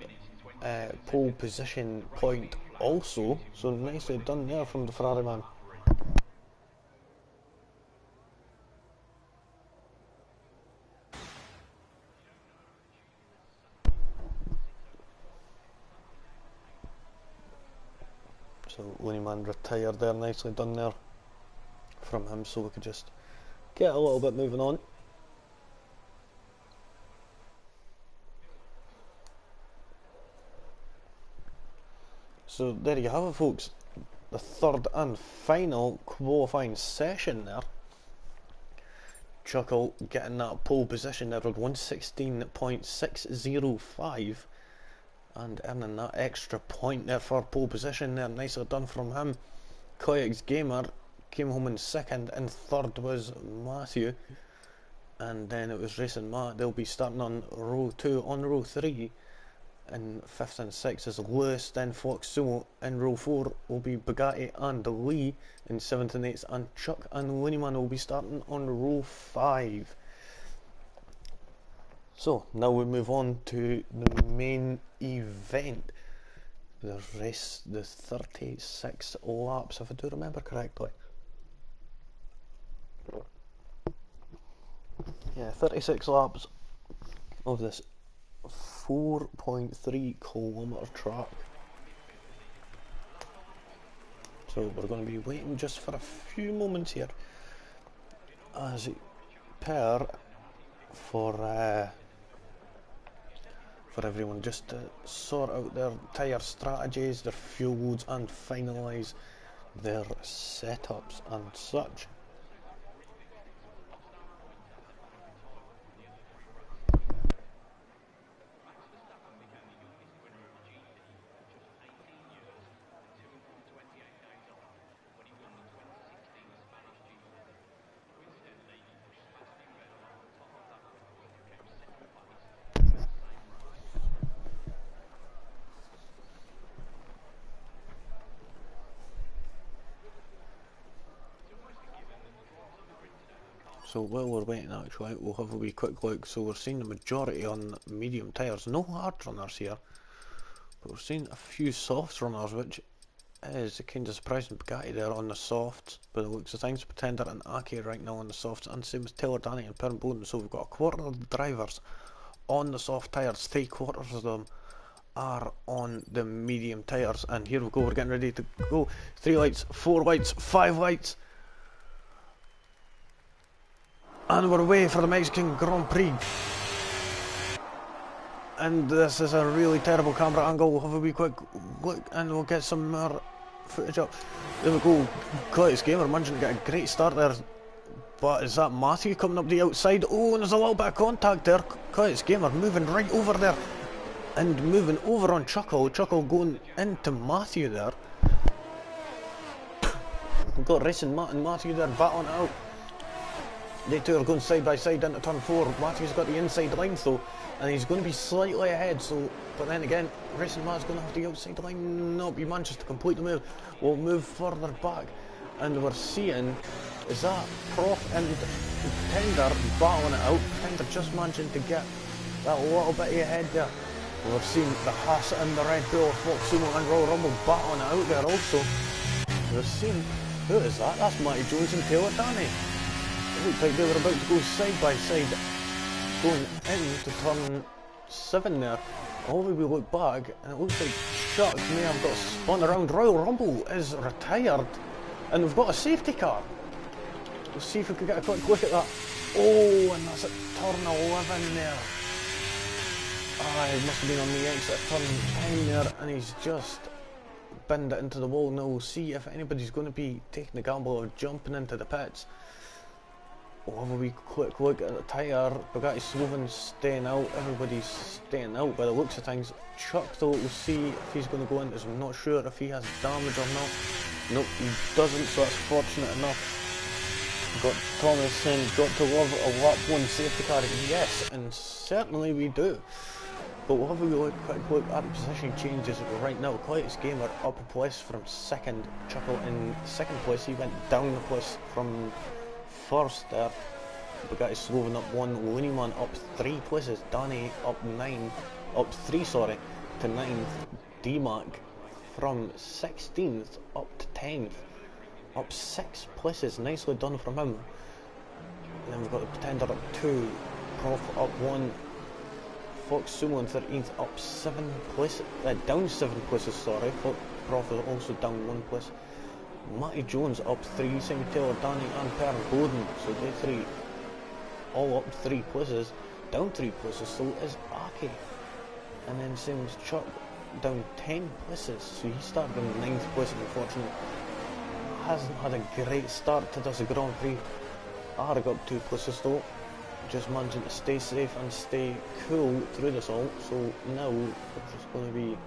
pole position point also, so nicely done there from the Ferrari man. So Looneyman retired there, nicely done there from him, so we could just get a little bit moving on. So there you have it, folks, the third and final qualifying session there. Chuckle getting that pole position there with 116.605 and earning that extra point there for pole position there. Nicely done from him. Koyak's Gamer came home in second, and third was Matthew, and then it was Racing Matt. They'll be starting on row 2. On row 3 and 5th and 6th is Lewis, then Fox Sumo. In row 4 will be Bugatti and Lee. In 7th and 8th, and Chuck and Looneyman will be starting on row 5. So now we move on to the main event. The race, the 36 laps, if I do remember correctly. Yeah, 36 laps of this 4.3 kilometre track. So we're going to be waiting just for a few moments here as per for everyone just to sort out their tyre strategies, their fuel loads, and finalise their setups and such. So while we're waiting, actually, we'll have a wee quick look. So we're seeing the majority on medium tyres, no hard runners here, but we're seeing a few soft runners, which is kind of surprising. Bugatti there on the softs, but it looks of things, Pretender and Aki right now on the softs, and same as Taylor Danny and Perrin Bowden. So we've got a quarter of the drivers on the soft tyres, 3/4 of them are on the medium tyres, and here we go, we're getting ready to go. 3 lights, 4 lights, 5 lights. And we're away for the Mexican Grand Prix. And this is a really terrible camera angle. We'll have a wee quick look and we'll get some more footage up. There we go. Coyak's Gamer managing to get a great start there. But is that Matthew coming up the outside? Oh, and there's a little bit of contact there. Coyak's Gamer moving right over there. And moving over on Chuckle. Chuckle going into Matthew there. We've got Racing Matt and Matthew there battling it out. They two are going side by side into turn 4. Matthew's got the inside line though, and he's going to be slightly ahead. So, but then again, Racing Matt's going to have the outside line. Nope, he manages to complete the move. We'll move further back, and we're seeing is that Prof and Pretender battling it out. Pretender just managing to get that little bit ahead there. We're seeing the Haas and the Red Bull, Fox Sumo and Royal Rumble battling it out there also. We're seeing, who is that? That's Matty Jones and Taylor Danny. It looked like they were about to go side by side, going into turn 7 there. However, we look back, and it looks like Chuck may have got spun around. Royal Rumble is retired, and we've got a safety car. We'll see if we can get a quick look at that. Oh, and that's at turn 11 there. Ah, he must have been on the exit at turn 10 there, and he's just binned it into the wall. Now we'll see if anybody's going to be taking the gamble of jumping into the pits. We'll have a wee quick look at the tyre. Bugatti Sloven staying out, everybody's staying out by the looks of things. Chuck though, we'll see if he's going to go into, I'm not sure if he has damage or not. Nope, he doesn't, so that's fortunate enough. Got Thomas saying, got to love a lap 1 safety car. Yes, and certainly we do. But we'll have a wee quick look at the position changes right now. Koyak's Gamer up a place from 2nd, Chuckle in 2nd place. He went down a place from 1st there. Bugatti Slovan up 1, Looneyman up 3 places, Danny up 3 sorry, to 9th, D-Mac from 16th up to 10th, up 6 places, nicely done from him. And then we've got the Pretender up 2, Prof up 1, Fox Sumo in 13th up 7 places, down 7 places sorry, Prof is also down 1 place. Matty Jones up 3, Simon Taylor, Danny and Per Bowden, so they 3 all up 3 places, down 3 places, so is Aki. And then same as Chuck, down 10 places, so he started in 9th place, unfortunately. Hasn't had a great start to this Grand Prix. I got up 2 places though, just managing to stay safe and stay cool through this all, so now we're just going to be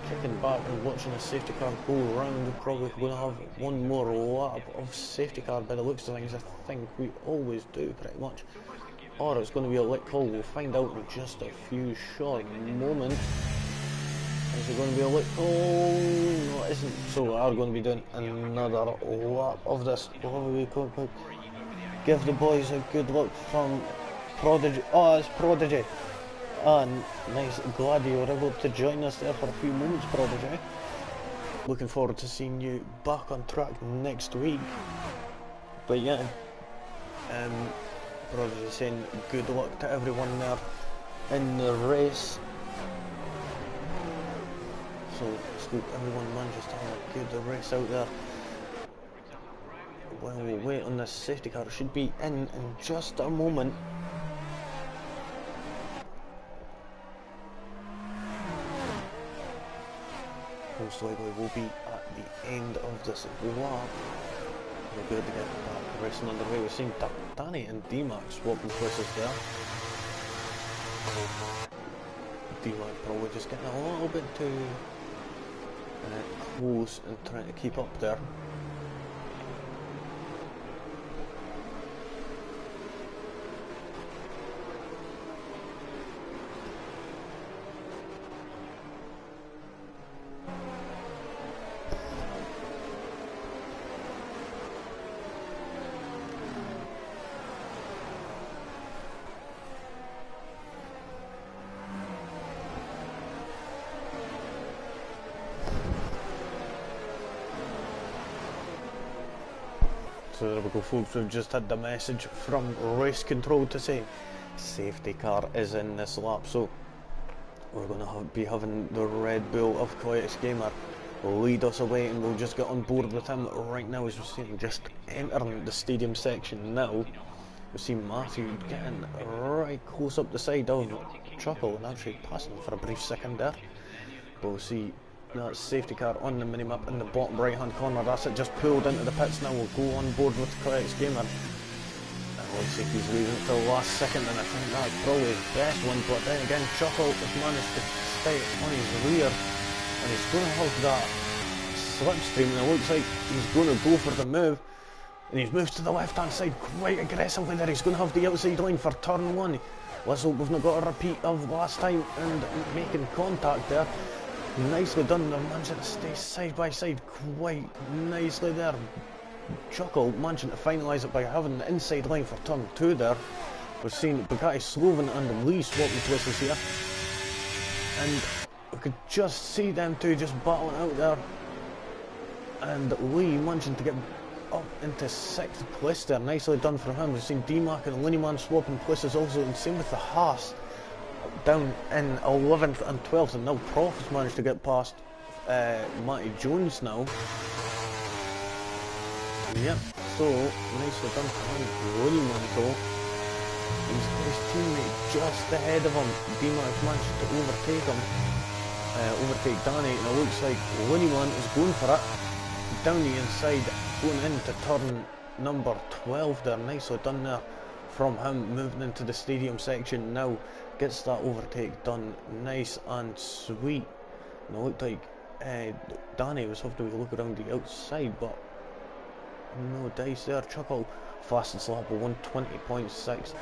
kicking back and watching a safety car go around. We're probably going to have one more lap of safety car by the looks of things. I think we always do pretty much, or it's going to be a lit call. We'll find out in just a few short moments. Is it going to be a lit call? No, it isn't. So we are going to be doing another lap of this. Quick. Give the boys a good look from Prodigy. Oh, it's Prodigy. And nice, glad you were able to join us there for a few moments, Prodigy. Looking forward to seeing you back on track next week. But yeah, Prodigy saying good luck to everyone there in the race. So let's hope everyone manages to have a good race out there. While we wait on this safety car, it should be in just a moment. Most likely we'll be at the end of this lap. We'll be able to get back racing underway. We've seen Danny and D-Mac swapping places there. D-Mac probably just getting a little bit too close and trying to keep up there. So there we go folks, we've just had the message from race control to say safety car is in this lap, so we're going to be having the Red Bull of Quietest Gamer lead us away, and we'll just get on board with him right now as we're seeing just entering the stadium section now. We've seen Matthew getting right close up the side of Chuckle and actually passing for a brief second there, but we'll see that safety car on the minimap in the bottom right hand corner. That's it, just pulled into the pits now. We'll go on board with Quietest Gamer. It looks like he's leaving until the last second, and I think that's probably his best one, but then again Chuckle has managed to stay on his rear, and he's going to have that slipstream, and it looks like he's going to go for the move, and he's moved to the left hand side quite aggressively there. He's going to have the outside line for turn 1. Let's hope we've not got a repeat of last time and making contact there. Nicely done, they're managing to stay side by side quite nicely there. Chuckle managing to finalise it by having the inside line for turn 2 there. We've seen Bugatti Slovan and Lee swapping places here, and we could just see them two just battling out there, and Lee managing to get up into 6th place there. Nicely done from him. We've seen D-Mac and Lineman swapping places also, and same with the Haas down in 11th and 12th, and now Prof has managed to get past Matty Jones now. Yep, so nicely done for him. Lineman though, his teammate just ahead of him. D-Mac managed to overtake him, overtake Danny, and it looks like Lineman is going for it down the inside, going into turn number 12 there. Nicely done there from him, moving into the stadium section now, gets that overtake done nice and sweet. And it looked like Danny was having to look around the outside, but no dice there. Chuckle fastest lap of 120.6.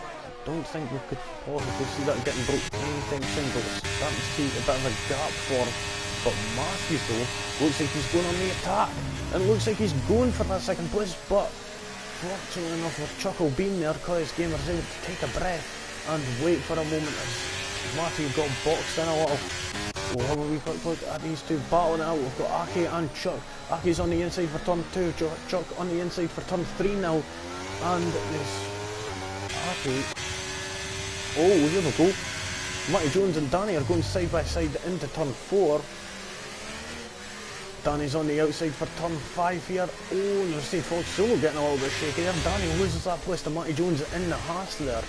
Don't think we could possibly see that getting broke anytime soon, but we're starting to see a bit of a gap for him. But Matthews though, looks like he's going on the attack, and it looks like he's going for that 2nd place, but Fortunately enough for Chuckle being there, Coyote's Gamer's able to take a breath and wait for a moment as Matthew got boxed in a little. We'll have a wee quick look at these two battling out. We've got Aki and Chuck. Aki's on the inside for turn 2, Chuck on the inside for turn 3 now. And there's Aki. Oh, here we go. Matty Jones and Danny are going side by side into turn 4. Danny's on the outside for turn 5 here. Oh, and there's Steve Fox Solo getting a little bit shaky there. Danny loses that place to Matty Jones in the Haas there.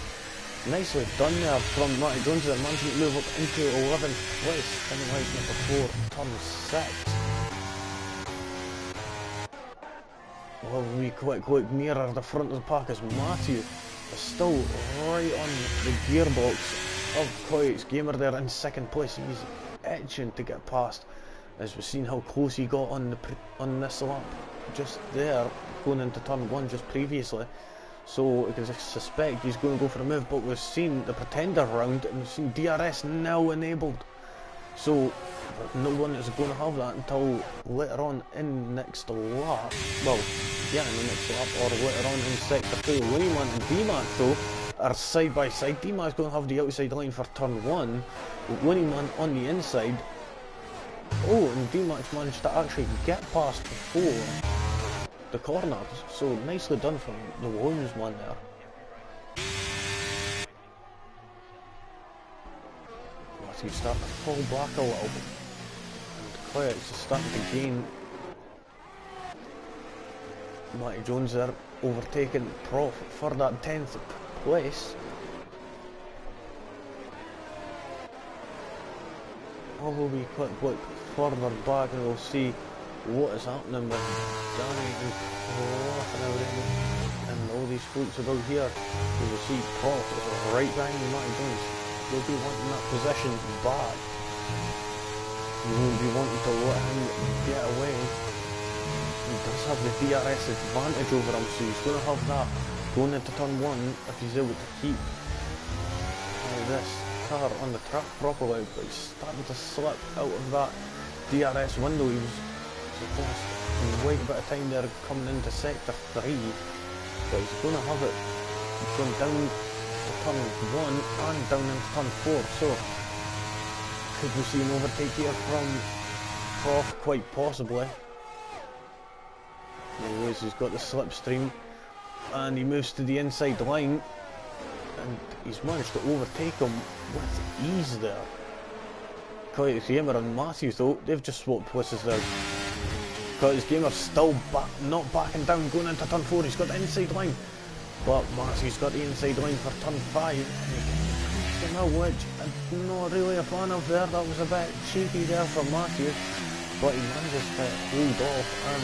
Nicely done there from Matty Jones there, managing to move up into 11th place, finalising number 4, turn 6. Well, we quick look nearer the front of the pack as Matthew is still right on the gearbox of Coyote's Gamer there in 2nd place. He's itching to get past, as we've seen how close he got on this lap just there, going into turn 1 just previously. So I can suspect he's going to go for a move, but we've seen the Pretender round and we've seen DRS now enabled. So no one is going to have that until later on in next lap. Well, yeah, in the next lap or later on in sector 2. Winnieman and DMAC though are side by side. DMAC's going to have the outside line for turn 1, with Winnieman on the inside. Oh, and DMAC's managed to actually get past before the corners, so nicely done from the Williams man there. Matthew starting to fall back a little bit, and Coyote's starting to gain. Matty Jones there overtaking Prof for that 10th place. Although we quick look further back and we'll see what is happening with Danny and Prof and all these folks about here. You will see Prof is right behind Matty Jones. They'll be wanting that position back. You won't be wanting to let him get away. He does have the DRS advantage over him, so he's going to have that going into turn 1 if he's able to keep this car on the track properly. But he's starting to slip out of that DRS window. He was supposed to wait a bit of time there coming into sector 3, but he's going to have it going down to turn 1 and down into turn 4. So could we see an overtake here from Prof? Quite possibly. Anyways, he's got the slipstream and he moves to the inside line and he's managed to overtake him with ease there. Coyote's Gamer and Matthew though, they've just swapped places there. Coyote's Gamer still not backing down, going into turn 4. He's got the inside line, but Matthew's got the inside line for turn 5. Now, which I'm not really a fan of there. That was a bit cheeky there for Matthew, but he manages to hold off and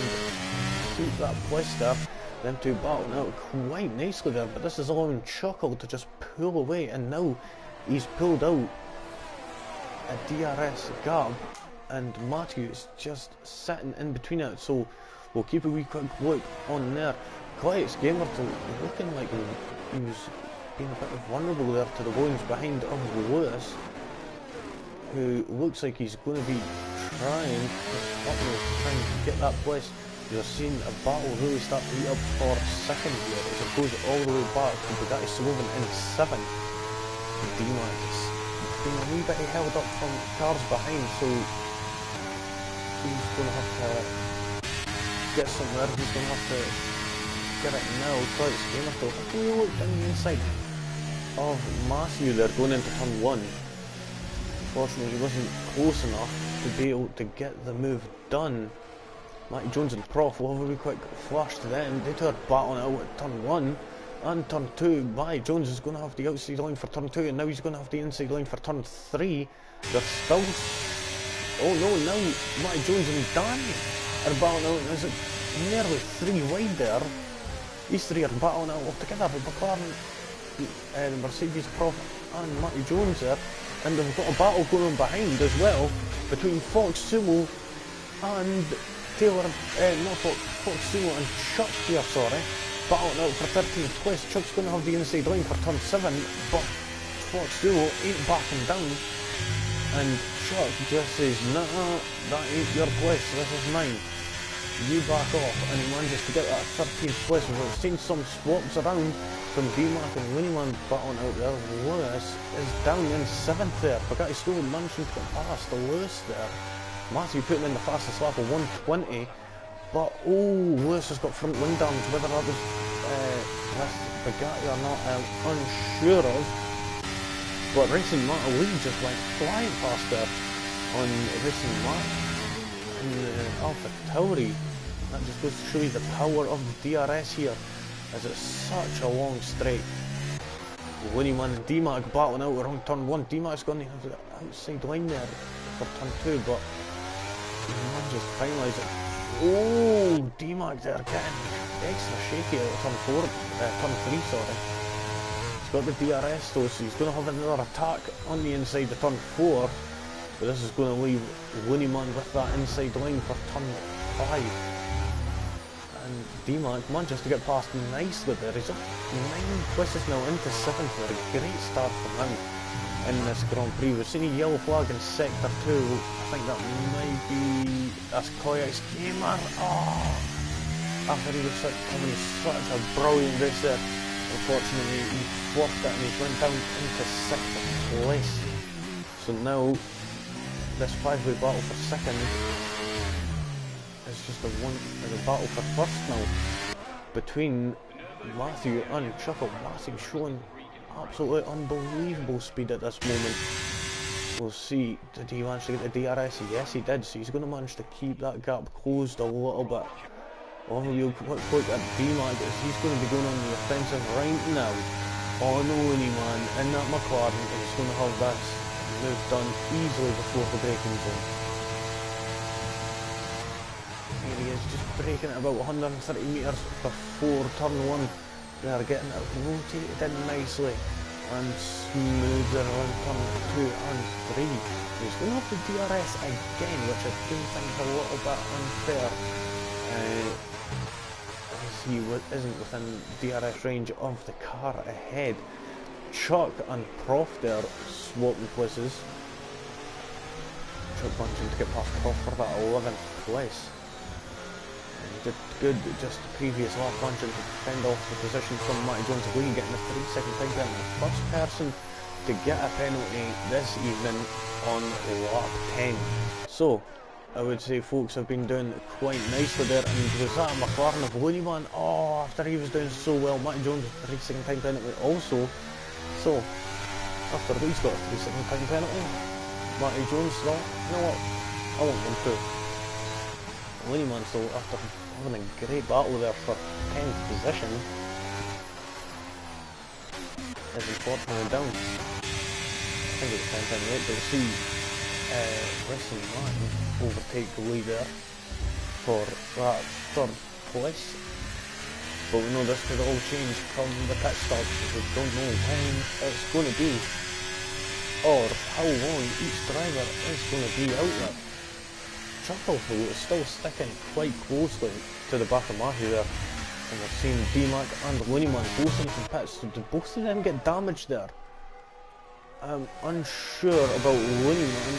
keep that place there. Them two battling out quite nicely there, but this is allowing Chuckle to just pull away, and now he's pulled out a DRS gap and Matthew is just sitting in between it. So we'll keep a wee quick look on there. Coyote's Gamer looking like he was being a bit vulnerable there to the Williams behind of Lewis, who looks like he's going to be trying to try and get that place. You're seeing a battle really start to heat up for second here as it goes all the way back to Bugatti Sloven in 7th. DMAC is being a wee bit held up from cars behind, so he's going to have to get somewhere. He's going to have to get it now. Coyote's Gamer though, if we look down the inside of Matthew there going into turn 1, unfortunately he wasn't close enough to be able to get the move done. Matty Jones and Prof will have a wee quick flash to them. They two are battling out at turn 1 and turn 2. Matty Jones is going to have the outside line for turn 2, and now he's going to have the inside line for turn 3. They're still... Oh no, now Matty Jones and Danny are battling out, and there's nearly 3 wide there. These 3 are battling out all together, but McLaren, Mercedes, Prof and Matty Jones there, and they've got a battle going on behind as well between Fox Sumo and Taylor, not Fox Sumo and Chuck here, sorry, battling out for 13th place. Chuck's going to have the inside line for turn 7, but Fox Sumo ain't backing down, and Chuck just says, nah, that ain't your place, this is mine. you back off, and he manages to get that 13th place. We've seen some swaps around from D-Mac and Winnieman battling out there. Lewis is down in 7th there. Bugatti still managing to get past the Lewis there. Matthew putting in the fastest lap of 1:20, but Lewis has got front wing damage. Whether that was with Bugatti or not, I'm unsure of. But Racing Matt Lee just went flying past there on Racing Matt in the Alpha Tauri. That just goes to show you the power of the DRS here, as it's such a long straight. Winnieman and D-Mac battling out around turn 1. D-Mac's going to have the outside line there for turn 2, but he manages to finalise it. Oh, D-Mac there getting extra shaky out of turn 3, sorry. He's got the DRS though, so he's going to have another attack on the inside of turn 4, but this is going to leave Winnieman with that inside line for turn 5. And D-Mac manages to get past nicely there. He's up 9 places now into 7th there. A great start from him in this Grand Prix. We've seen a yellow flag in Sector 2. I think that might be... that's Koyak's gamer. Oh, after he was having such a brilliant race there, unfortunately he flopped it and he went down into 6th place. So now this 5-way battle for 2nd is just a battle for 1st now between Matthew and Chuckle. Matthew showing absolutely unbelievable speed at this moment. We'll see, did he manage to get the DRS? Yes he did, so he's going to manage to keep that gap closed a little bit. Overview quick at D-Mac as he's going to be going on the offensive right now. Oh no, Winnieman in that McLaren, and he's going to have this move done easily before the braking zone. Here he is, just braking at about 130 metres before turn 1. They're getting it rotated in nicely and smoother on turn 2 and 3. He's going to have the DRS again, which I do think is a little bit unfair. As he isn't within DRS range of the car ahead. Chuck and Prof there swapping places. Chuck managing to get past Prof for that 11th place. He did good just the previous lap, managing to fend off the position from Matty Jones of Lee, getting a 3-second time penalty. The first person to get a penalty this evening on lap 10. So I would say folks have been doing quite nicely there, and was that a McLaren of Winnieman? Oh, after he was doing so well, Matty Jones with a 3-second time penalty also. So after he's got a 3-second time penalty, Matty Jones thought, you know what, I want one too. Winnieman still, after having a great battle there for 10th position, is unfortunately down. I think it's 10th anyway, but we'll see Racing Man overtake the lead there for that 3rd place. But we know this could all change from the pit stop, because we don't know when it's going to be or how long each driver is going to be out there. Chuckle though is still sticking quite closely to the back of Matthew there, and we're seeing D-Mac and Winnieman both in from pits. So did both of them get damaged there? I'm unsure about Winnieman,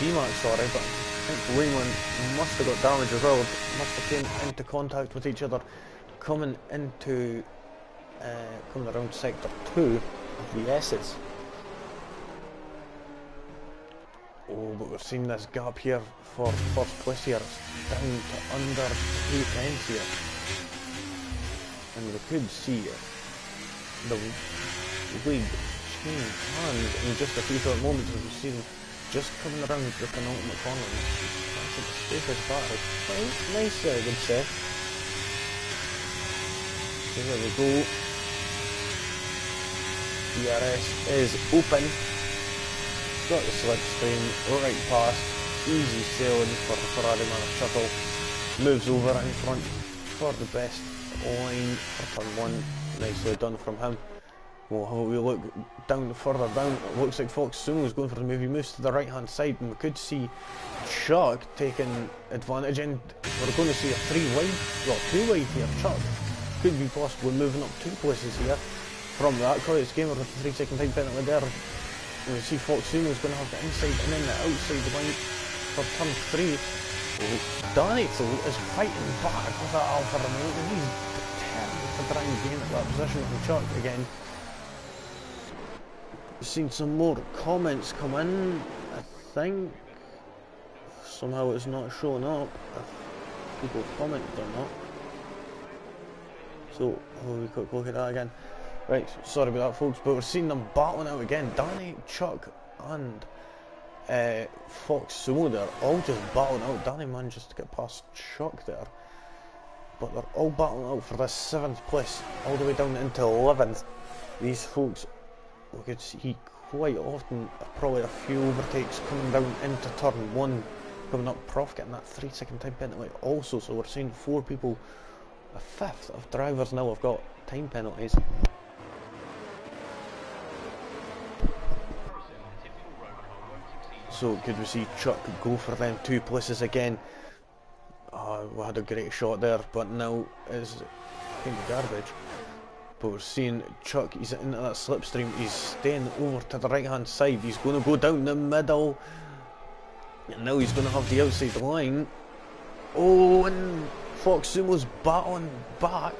D-Mac sorry, but I think Winnieman must have got damaged as well. Must have came into contact with each other coming around sector 2 of the S's. Oh, but we're seeing this gap here for 1st place here. It's down to under 2 tenths here. And we could see the lead change hands in just a few short moments, as we've seen just coming around the penultimate corner. That's a stupid battery. Quite nice, I would say. So there we go. DRS is open. Got the slipstream right past, easy sailing for the Ferrari man of Chuckle. Moves over in front for the best line for turn 1. Nicely done from him. Well, how we look further down, it looks like Fox Sumo is going for the move. He moves to the right hand side, and we could see Chuck taking advantage, and we're going to see a 2 wide here. Chuck could be possibly moving up 2 places here from that. Koyak's gamer with the 3-second time penalty there. And we see Fox Sumo is going to have the inside and then the outside line for turn 3. Danny is fighting back with that Alpha Romeo, and he's determined to try and gain at that position from Chuck again. Seen some more comments come in, I think. Somehow it's not showing up if people commented or not. So, we quick look at that again. Right, sorry about that folks, but we're seeing them battling out again. Danny, Chuck and Fox Sumo there, all just battling out. Danny manages to get past Chuck there, but they're all battling out for this 7th place, all the way down into 11th. These folks, we could see quite often, probably a few overtakes coming down into turn 1, coming up. Prof getting that 3-second time penalty also, so we're seeing 4 people, a fifth of drivers now have got time penalties. So could we see Chuck go for them 2 places again? We had a great shot there, but now it's kind of garbage. But we're seeing Chuck, he's into that slipstream, he's staying over to the right hand side, he's going to go down the middle, and now he's going to have the outside line. Oh, and Fox Sumo's battling back,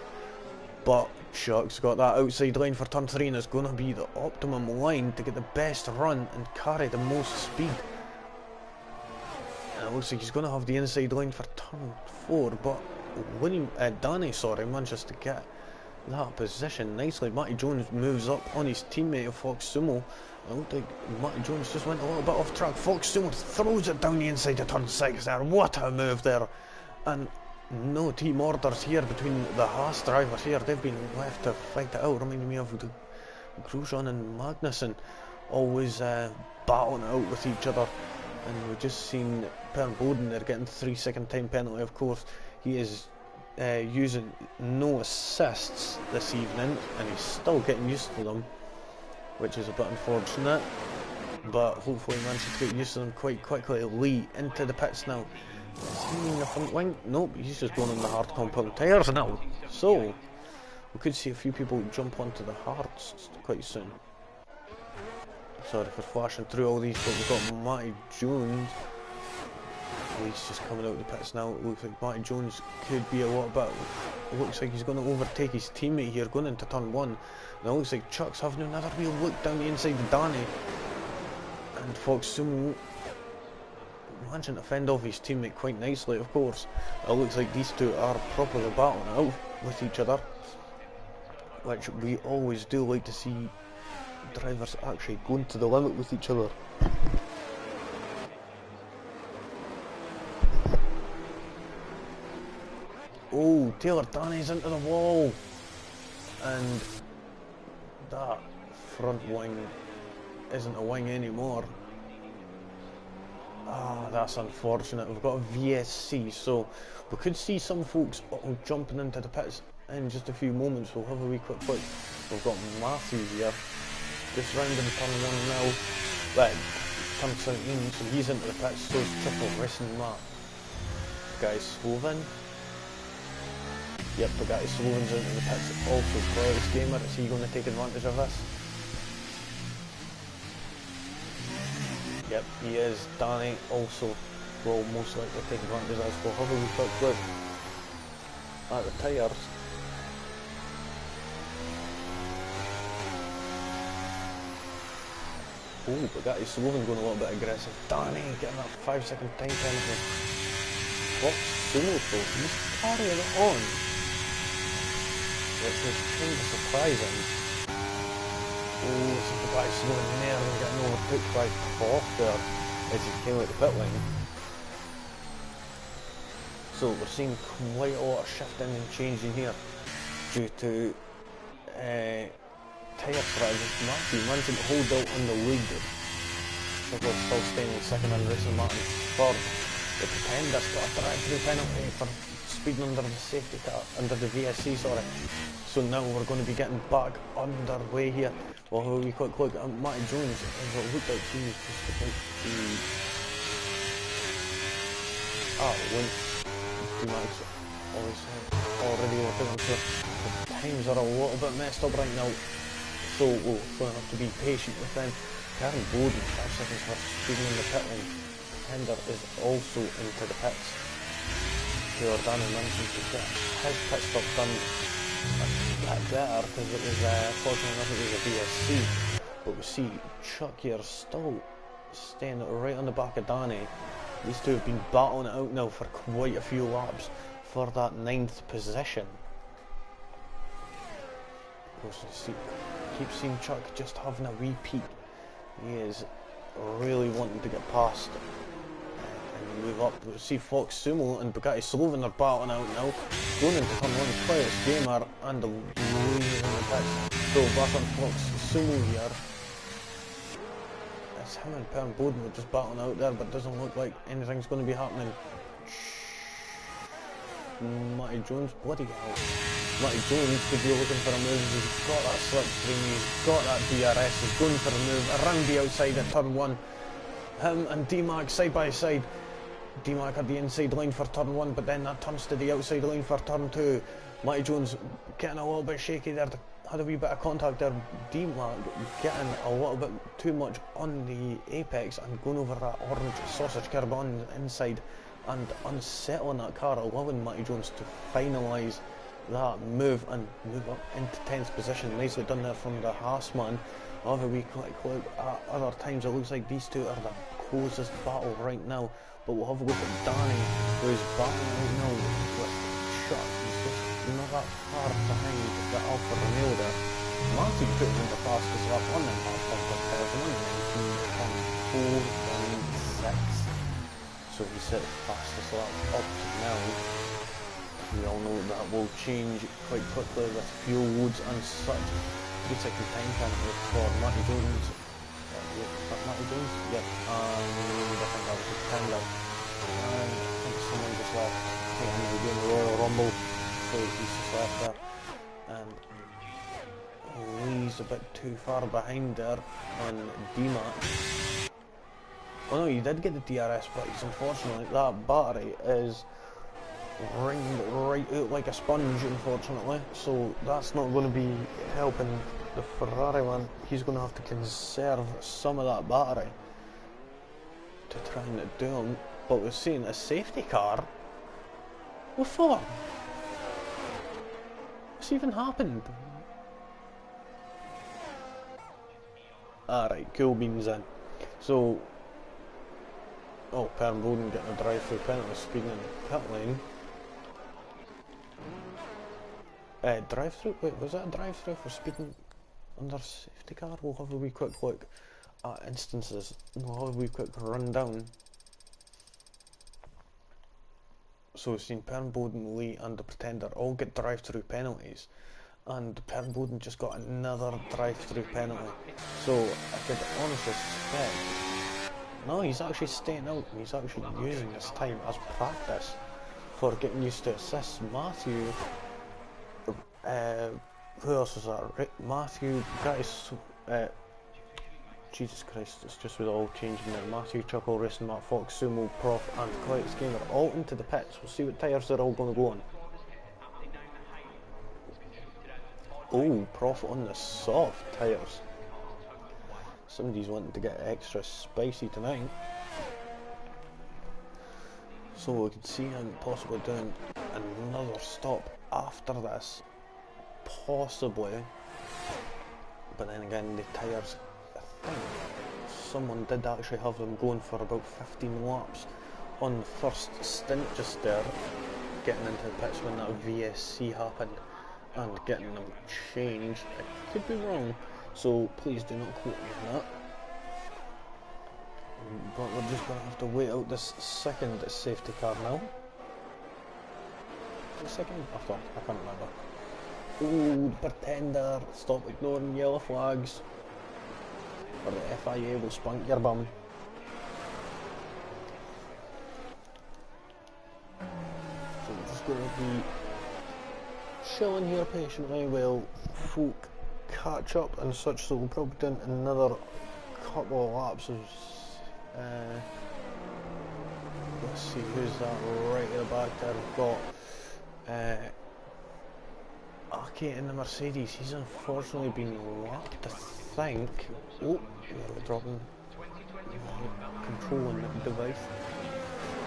but Chuck's got that outside line for turn 3, and it's going to be the optimum line to get the best run and carry the most speed. And it looks like he's going to have the inside line for turn 4, but Danny manages to get that position nicely. Matty Jones moves up on his teammate of Fox Sumo. I don't think Matty Jones just went a little bit off track. Fox Sumo throws it down the inside of turn 6 there. What a move there. And no team orders here between the Haas drivers here. They've been left to fight it out. Reminding me of Grosjean and Magnussen always battling it out with each other. And we've just seen Per Boden there getting 3-second time penalty. Of course, he is using no assists this evening, and he's still getting used to them, which is a bit unfortunate, but hopefully he manages to get used to them quite quickly. Lee into the pits now. Is he in the front wing? Nope, he's just going on the hard compound tyres now. So we could see a few people jump onto the hards quite soon. Sorry for flashing through all these, but we've got Matty Jones. He's just coming out of the pits now. It looks like Matty Jones could be a lot better. It looks like he's going to overtake his teammate here going into turn 1. And it looks like Chuck's having another real look down the inside of Danny. And Fox Sumo managing to fend off his teammate quite nicely, of course. It looks like these two are properly battling out with each other, which we always do like to see drivers actually going to the limit with each other. Oh, Taylor Danny's into the wall, and that front wing isn't a wing anymore. Ah, that's unfortunate. We've got a VSC, so we could see some folks jumping into the pits in just a few moments. We'll have a wee quick look. We've got Matthews here, just round in turn 1 now, but turn 17, so he's into the pits, so is Triple Racing Matt. Guy Sloven. Yep, the guy Sloven's into the pits also. Flawless Gamer, is he going to take advantage of this? Yep, he is. Danny also will most likely take advantage of this. We'll have a wee quick look at the tyres. Oh, but that is Sloven going a little bit aggressive. Danny getting that 5-second time penalty. Fox Sumo though, he's carrying it on, which was kind of surprising. Oh, it's the guy Sloven there and getting overtook by Prof there as he came out the pit lane. So we're seeing quite a lot of shifting and changing here due to tyre strategy. Matthew managing to hold out on the lead. Triple still staying in second and Racing Martin third. The Pretender's got a drive-through penalty for speeding under the safety car, under the VSC, sorry. So now we're going to be getting back underway here. We'll have a wee quick look at Matty Jones. As it looked like he was just about to win. T-Max already overtaken, so the times are a little bit messed up right now. So we'll have to be patient with them. Karen Bowden, 5 seconds for speeding in the pit lane. Pretender is also into the pits. Giordano mentioned to get his pit stop done a bit better because it was, fortunately enough, it was a VSC. But we see Chuck here still staying right on the back of Danny. These two have been battling it out now for quite a few laps for that 9th position. Of course, keep seeing Chuck just having a wee peek. He is really wanting to get past and move up. We see Fox Sumo and Bugatti Sloven are battling out now. Going into turn 1, Quietest Gamer and the leader in the pits. So back on Fox Sumo here. It's him and Perrin Bowden were just battling out there, but it doesn't look like anything's going to be happening. Matty Jones, bloody hell. Matty Jones could be looking for a move. He's got that slipstream, he's got that DRS, he's going for a move around the outside at turn 1. Him and D-Mac side by side. D-Mac had the inside line for turn 1, but then that turns to the outside line for turn 2. Matty Jones getting a little bit shaky there. Had a wee bit of contact there. D-Mac getting a little bit too much on the apex and going over that orange sausage curb on the inside and unsettling that car, allowing Matty Jones to finalise that move and move up into 10th position. Nicely done there from the Haasman. I'll have a wee quick look at other times. It looks like these two are the closest battle right now, but we'll have a look at Danny, who's battling right now with Chuck. He's not that far behind the Alfa Romeo there. Marty put him in the fastest lap on them half of the tires, 1:19.416. So he set fastest lap up to now. We all know that will change quite quickly with fuel loads and such. 3-second time penalty for Matty Jones. Matty Jones? Yep. And I think that was the Pretender. And I think someone just left. I think he was doing the Royal Rumble. So he's just left there. And Lee's a bit too far behind there on D-Mac. Oh no, he did get the DRS, but he's unfortunately, that battery is ringed right out like a sponge, unfortunately. So that's not going to be helping the Ferrari one. He's going to have to conserve some of that battery to try and do him. But we've seen a safety car. What for? What's even happened? Alright, cool beans in. So, oh, Perrin Bowden getting a drive-through penalty, speeding in the pit lane. Drive-through? Wait, was that a drive-through for speeding under safety car? We'll have a wee quick look at instances. We'll have a wee quick run down. So we've seen Perrin Bowden, Lee and the Pretender all get drive-through penalties. And Perrin Bowden just got another drive-through penalty. So I could honestly suspect... No, he's actually staying out and he's actually using this time as practice for getting used to assists. Matthew... who else was that? Matthew, guys... Jesus Christ, it's just with it all changing there. Matthew, Chuckle Racing, Matt Fox, Sumo, Prof and Quietest Gamer all into the pits. We'll see what tyres they're all going to go on. Oh, Prof on the soft tyres. Somebody's wanting to get extra spicy tonight. So we could see him possibly doing another stop after this. Possibly. But then again, the tyres, I think someone did actually have them going for about 15 laps on the first stint just there, getting into the pits when that VSC happened and getting them changed. I could be wrong, so please do not quote me on that. But we're just going to have to wait out this second safety car now. The second? I can't remember. Ooh, the Pretender, stop ignoring yellow flags, or the FIA will spunk your bum. So we're just going to be chilling here patiently while folk catch up and such, so we'll probably do another couple of laps of let's see who's that right at the back there. We've got Aki in the Mercedes. He's unfortunately been lapped, I think. Oh, yeah, we're dropping. controlling device.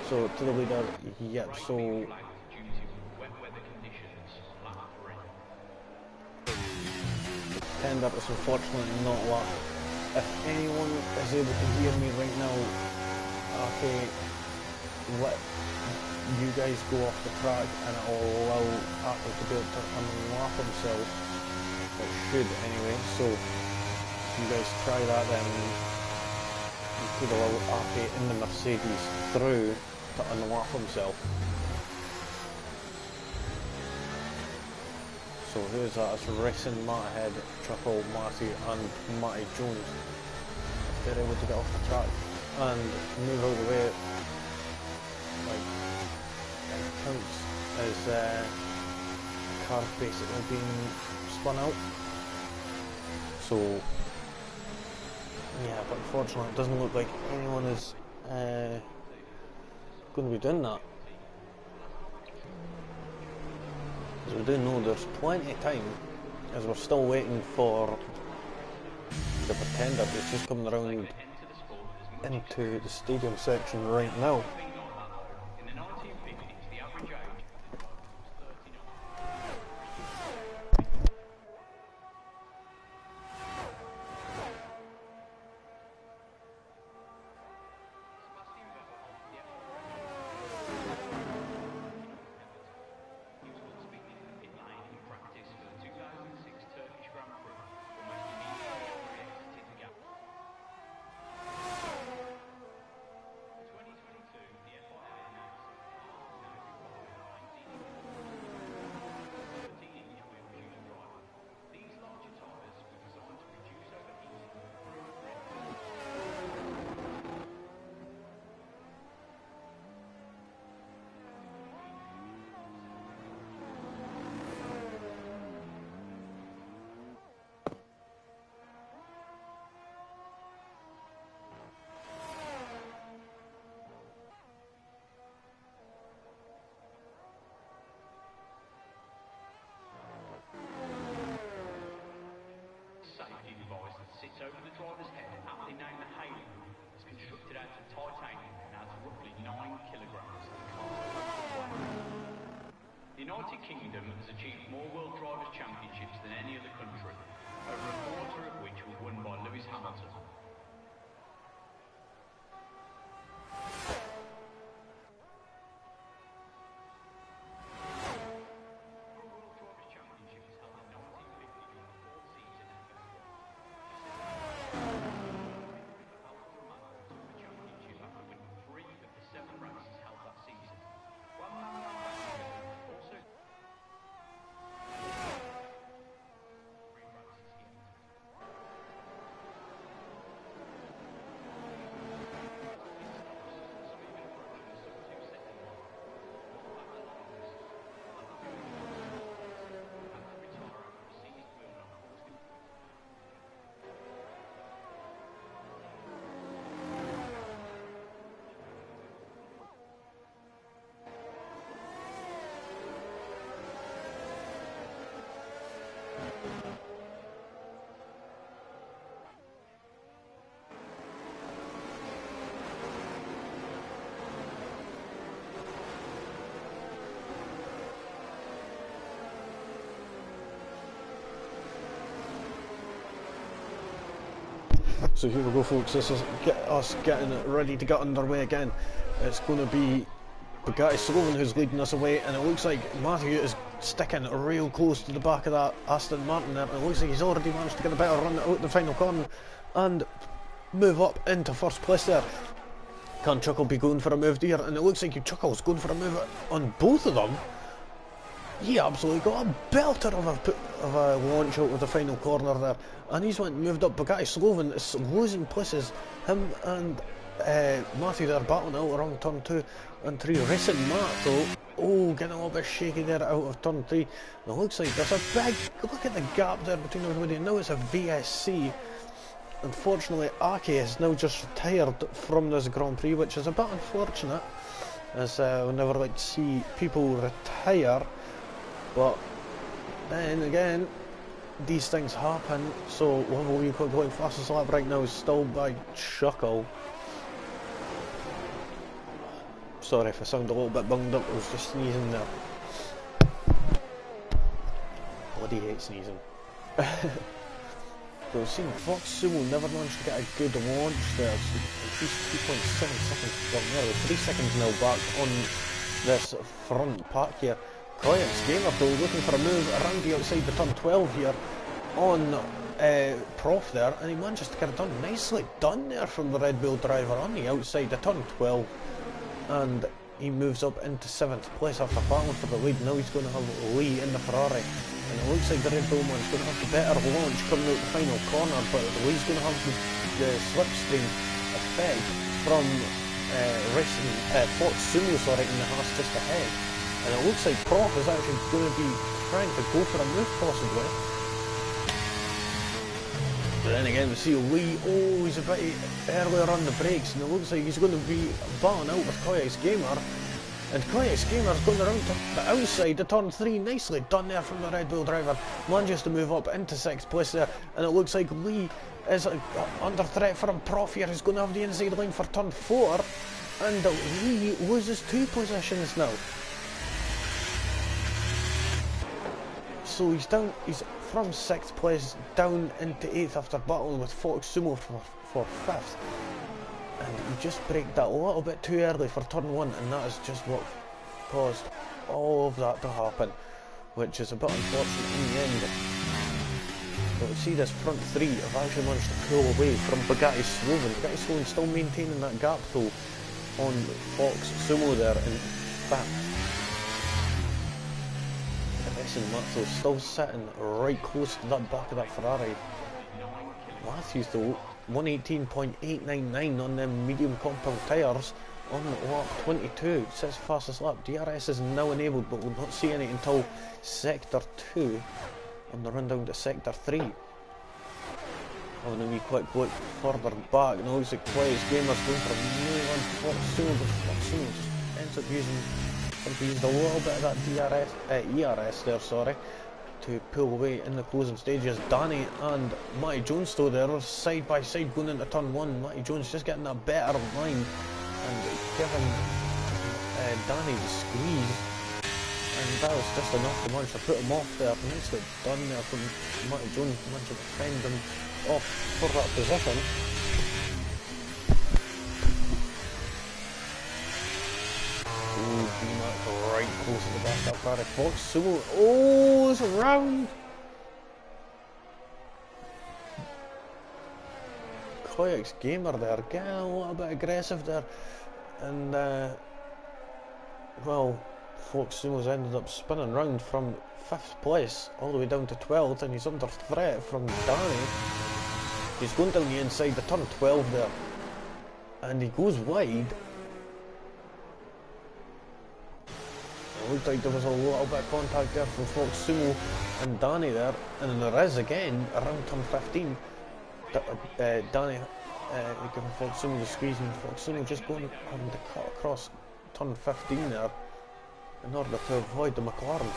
So to the leader, yep, so tender is unfortunately not luck. If anyone is able to hear me right now, okay, let you guys go off the track and it will allow Apple to be able to unlap himself. It should anyway, so you guys try that then. You could allow Ake in the Mercedes through to unlap himself. So who's that? It's Racing, Matt Head, Triple, Matty and Matty Jones. If they're able to get off the track and move out of the way, like it counts as car basically being spun out. So yeah, but unfortunately it doesn't look like anyone is going to be doing that. As we do know there's plenty of time, as we're still waiting for the Pretender that's just coming around into the stadium section right now. Over the driver's head, aptly named the Halo, is constructed out of titanium and adds roughly 9 kilograms to the car's. The United Kingdom has achieved more World Drivers' Championships than any other country, over a quarter of which was won by Lewis Hamilton. So here we go, folks, this is us getting it ready to get underway again. It's going to be Bugatti Slovan who's leading us away, and it looks like Matthew is sticking real close to the back of that Aston Martin there, and it looks like he's already managed to get a better run out the final corner and move up into first place there. Can Chuckle be going for a move there? And it looks like Chuckle's going for a move on both of them. He absolutely got a belter of a launch out of the final corner there, and he's moved up. Bugatti Slovan is losing places. Him and Matthew there battling out around turn 2 and 3. Racing Matt though, oh, getting a little bit shaky there out of turn 3. And it looks like there's a big, look at the gap there between everybody, and now it's a VSC. Unfortunately, Ake is now just retired from this Grand Prix, which is a bit unfortunate, as we never like to see people retire. But then again, these things happen, so we'll have a wee quick going fastest lap right now is still by Chuckle. Sorry if I sound a little bit bunged up, I was just sneezing there. Bloody hate sneezing. But we've seen Fox Sumo never managed to get a good launch there. So increased 2.7 seconds, well nearly 3 seconds now back on this front pack here. Koyak's Gamer though looking for a move around the outside the turn 12 here on Prof there, and he manages to get it done. Nicely done there from the Red Bull driver on the outside the turn 12, and he moves up into 7th place after battling for the lead. Now he's going to have Lee in the Ferrari, and it looks like the Red Bull man's going to have the better launch coming out the final corner, but Lee's going to have the slipstream effect from racing Fox Sumo in the Haas just ahead, and it looks like Prof is actually going to be trying to go for a move possibly. But then again we see Lee, oh, he's a bit earlier on the brakes, and it looks like he's going to be battling out with Koyak's Gamer, and Koyak's Gamer's going around to the outside the turn 3, nicely done there from the Red Bull driver, manages to move up into 6th place there, and it looks like Lee is under threat from Prof here, who's going to have the inside line for turn 4, and Lee loses 2 positions now. So he's down, he's from 6th place down into 8th after battling with Fox Sumo for 5th. And he just braked that a little bit too early for turn 1, and that is just what caused all of that to happen, which is a bit unfortunate in the end. But we see this front 3 have actually managed to pull away from Bugatti Sloven. Bugatti Sloven still maintaining that gap though on Fox Sumo there in 5th. And Matthew's still sitting right close to that back of that Ferrari. Matthews though, 118.899 on them medium compound tyres on lap 22, sits fastest lap. DRS is now enabled, but we'll not see any until sector 2 on the run down to sector 3. Having a wee quick look further back, now looks like Koyak's Gamer's going for a move on Fox Sumo, but Fox Sumo just ends up using used a little bit of that ERS there, sorry, to pull away in the closing stages. Danny and Matty Jones though, they're side by side going into turn 1. Matty Jones just getting a better line and giving Danny the squeeze, and that was just enough to manage to put him off there. Nicely done there from Matty Jones, managed to fend him off for that position. Right close to the back of that Fox Sumo. Oh, it's around. Koyak's Gamer there, getting a little bit aggressive there, and well, Fox Sumo's ended up spinning round from 5th place all the way down to 12th, and he's under threat from Danny. He's going down the inside, the turn 12 there, and he goes wide. It looked like there was a little bit of contact there from Fox Sumo and Danny there, and there is again around turn 15. Danny giving Fox Sumo the squeeze, and Fox Sumo just having to cut across turn 15 there in order to avoid the McLaren.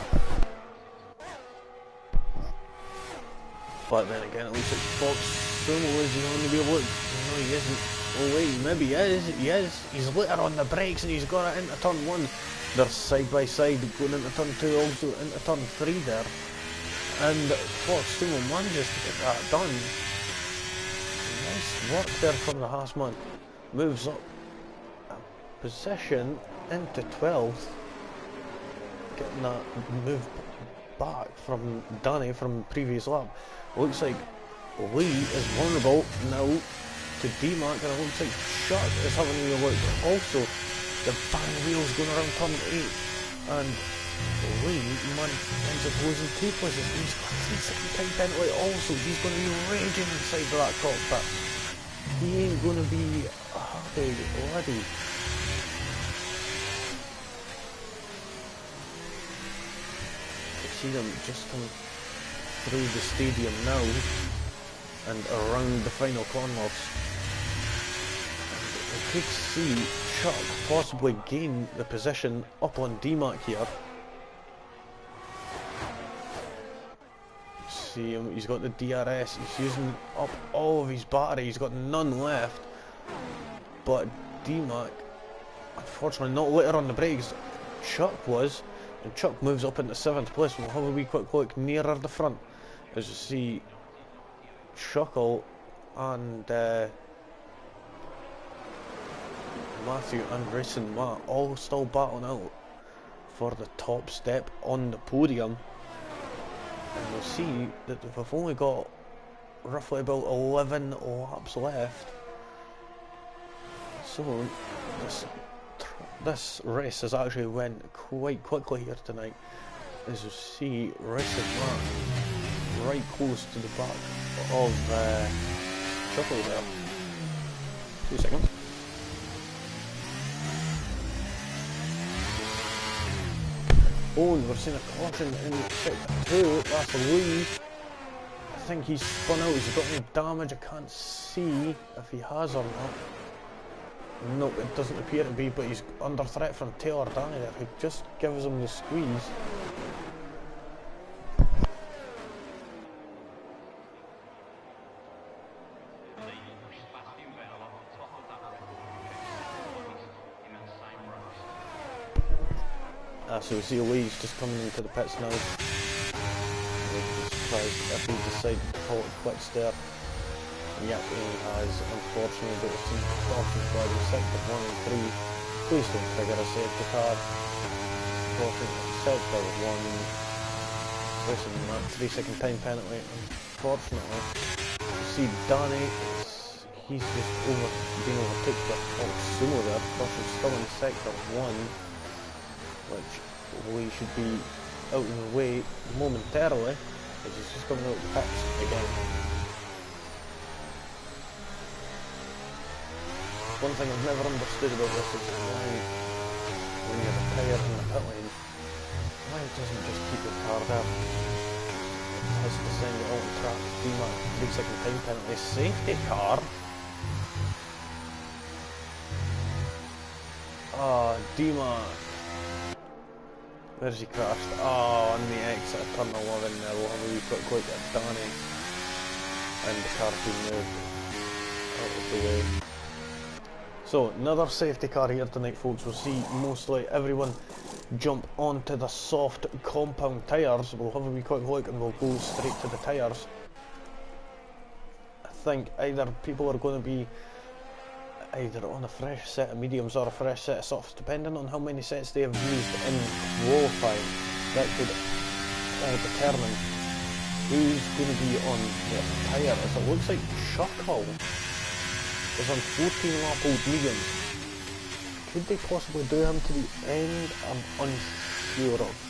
But then again, it looks like Fox Sumo is going to be able to... No, he isn't. Oh wait, maybe he is. He is. He's later on the brakes and he's got it into turn 1. They're side by side going into turn 2, also into turn 3 there. And Fox Sumo manages to get that done. Nice work there from the Haas man. Moves up a position into 12th. Getting that move back from Danny from previous lap. Looks like Lee is vulnerable now to D-Mac, and it looks like Shark is having a look. Also, the bang wheels going around turn 8, and Lee ends up losing 2 places. He's got 360 tight Bentley also. He's going to be raging inside of that cockpit. He ain't going to be happy already. See them just come through the stadium now and around the final corners. We could see Chuck possibly gain the position up on D-Mac here. See him, he's got the DRS, he's using up all of his battery, he's got none left. But D-Mac Unfortunately, not later on the brakes. Chuck was, and Chuck moves up into 7th place. We'll have a wee quick look nearer the front as you see Chuckle and Matthew and Racing Matt all still battling out for the top step on the podium. And we'll see that we've only got roughly about 11 laps left. So this race has actually went quite quickly here tonight. As you see, Racing Matt right close to the back of Chuckle there. 2 seconds. Oh, and we're seeing a caution in sector 2. That's Lee. I think he's spun out. He's got any damage. I can't see if he has or not. Nope, it doesn't appear to be, but he's under threat from Taylor Danny there, who just gives him the squeeze. So we see Lee's just coming into the pits now. If he decides to call it quits there. Yep, he has, unfortunately, but we've seen cautions by the sector 1 and 3. Please don't trigger a safety car. Caution in sector 1. Listen, that 3-second time penalty. Unfortunately, you see Danny, he's just been overtaken by Sumo there. Caution still in sector 1, which we should be out of the way momentarily, as he's just coming out of the pits again. One thing I've never understood about this is why, when you have a tyre in the pit lane, why it doesn't just keep your car there. It has to send it all to track. DMAC 3-second time penalty. Safety car? DMAC. Where's he crashed? On the exit of turn 11 there. We'll have a wee quick look at Danny. And the car being moved out of the way. So, another safety car here tonight, folks. We'll see mostly everyone jump onto the soft compound tyres. We'll have a wee quick look and we'll go straight to the tyres. I think either people are going to be either on a fresh set of mediums or a fresh set of softs, depending on how many sets they have used in qualifying. That could determine who's going to be on the tyre. As it looks like Chuckle is on 14 lap old mediums. Could they possibly do him to the end? I'm unsure of.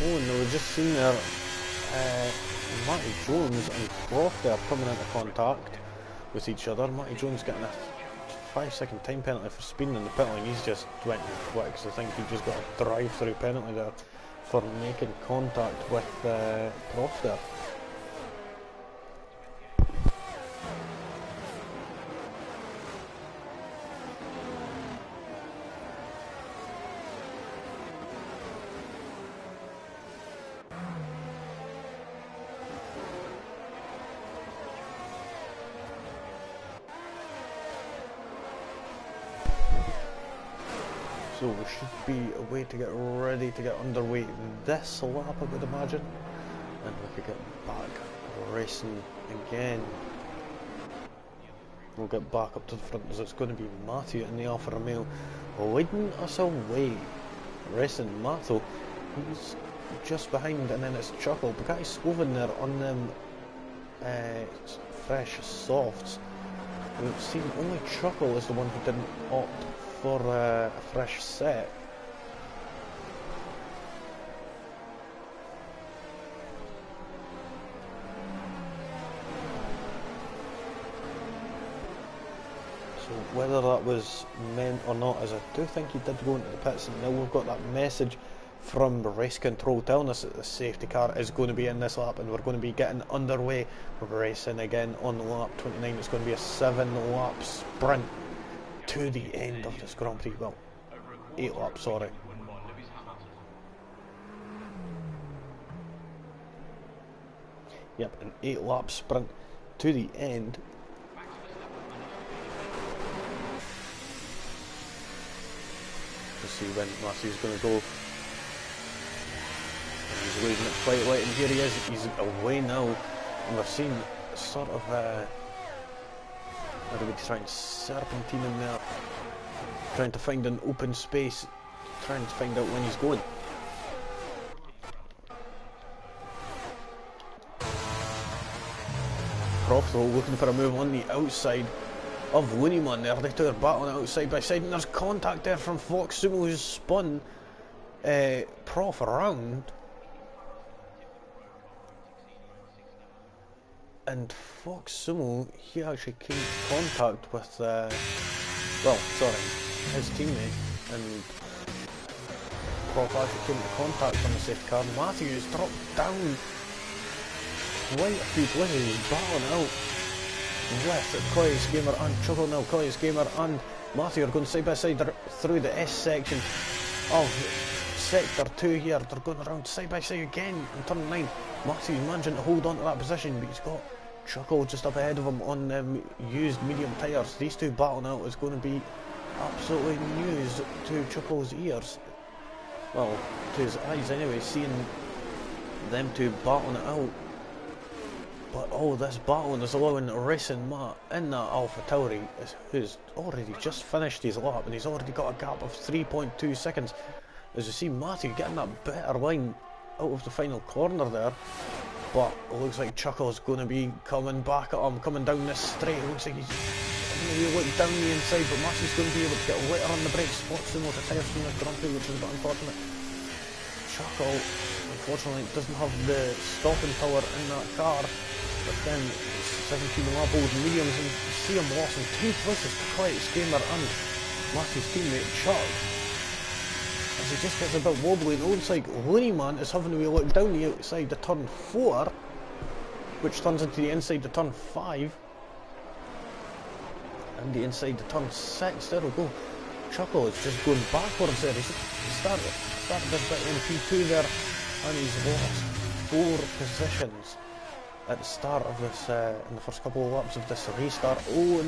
Oh, and we've just seen there, Matty Jones and Croft there coming into contact with each other. Matty Jones getting a 5-second time penalty for speeding in the pit lane. He's just went quick, so I think he just got a drive-through penalty there for making contact with Croft there. So we should be a way to get ready to get underway this lap, I would imagine. And we could get back racing again. We'll get back up to the front as it's going to be Matthew in the Alfa Romeo leading us away. Racing Matthew, he's just behind, and then it's Chuckle. Bugatti's over there on them fresh softs. We've seen only Chuckle is the one who didn't opt for a fresh set. So whether that was meant or not, as I do think he did go into the pits, and now we've got that message from race control telling us that the safety car is going to be in this lap, and we're going to be getting underway racing again on lap 29. It's going to be a 7-lap sprint to the end of this Grand Prix. Well, 8 laps, sorry. Yep, an 8-lap sprint to the end. To see when Matthew's going to go. He's leaving it quite late, and here he is. He's away now, and we're seeing sort of everybody trying serpentine in there, trying to find an open space, trying to find out when he's going. Prof though looking for a move on the outside of Looneyman there. They two are battling outside by side, and there's contact there from Fox Sumo, who's spun Prof around. And Fox Sumo, he actually came in contact with, his teammate, and Prof actually came into contact on the safety car. Matthews dropped down quite a few places. He's battling out with Coy's Gamer and Chuckle now. Coy's Gamer and Matthew are going side by side through the S section of Sector 2 here. They're going around side by side again in turn 9. Matthew's managing to hold on to that position, but he's got Chuckle just up ahead of him on used medium tyres. These two battling out is going to be absolutely news to Chuckle's ears. Well, to his eyes anyway, seeing them two battling it out. But oh, this battling is allowing Racing Matt in that Alpha Tauri, who's already just finished his lap, and he's already got a gap of 3.2 seconds. As you see Matthew getting that better line out of the final corner there. But it looks like Chuckle's going to be coming back at him, coming down this straight. It looks like he's going to look down the inside, but Matthew's going to be able to get lighter on the brakes. Spots him with the tyres from the Grand Prix, which is a bit unfortunate. Chuckle, unfortunately, doesn't have the stopping power in that car. But then 17 lap old mediums, and you see him lost in 2 places to Coy's Gamer and Matthew's teammate Chuck. As he just gets a bit wobbly, and it looks like Looneyman is having to be looked down the outside to turn 4, which turns into the inside to turn 5, and the inside to turn 6. There we go. Chuckle is just going backwards there. He started this bit in P2 there, and he's lost 4 positions at the start of this, in the first couple of laps of this restart. Oh,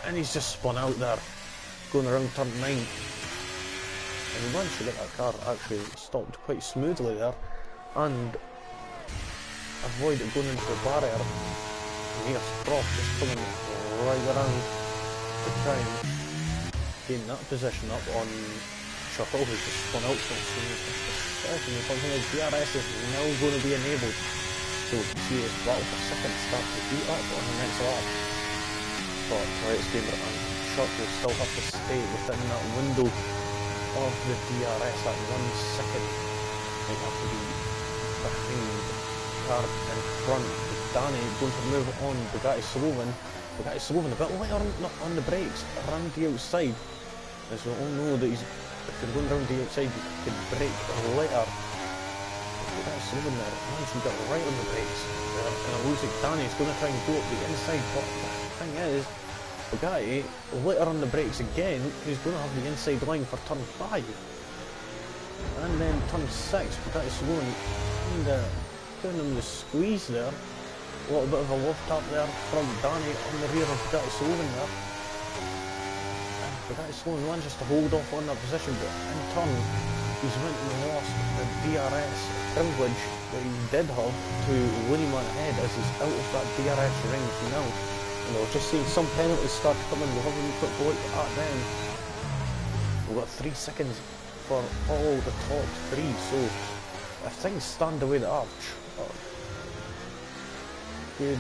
and he's just spun out there, going around turn 9. And he managed to get that car actually stopped quite smoothly there, and avoid it going into the barrier. And here's Prof just coming right around to try and gain that position up on Chuckle, who's just spun out so soon. And something like DRS is now going to be enabled, so we can see his battle for second start to beat up on the next lap. But Coy's Gamer and Chuck will still have to stay within that window of the DRS, that 1 second. They have to be behind the car in front. Danny going to move on Bugatti Sloven. Bugatti Sloven a bit lighter on the brakes around the outside, as we all know that if you're going around the outside you can brake later. Bugatti Sloven there managed to get right on the brakes, and it looks like Danny's going to try and go up the inside, but the thing is, Bugatti later on the brakes again, who's going to have the inside line for turn 5. And then turn 6, Bugatti Sloven giving him the squeeze there. A little bit of a lift up there from Danny on the rear of Bugatti Sloven there. And the guy slowing manages to hold off on that position, but in turn, he's went and lost the DRS privilege that he did have to Winiman ahead as he's out of that DRS range now. And we're just seeing some penalties start coming. We'll have a quick look at them. We've got 3 seconds for all the top 3, so if things stand the way they are, could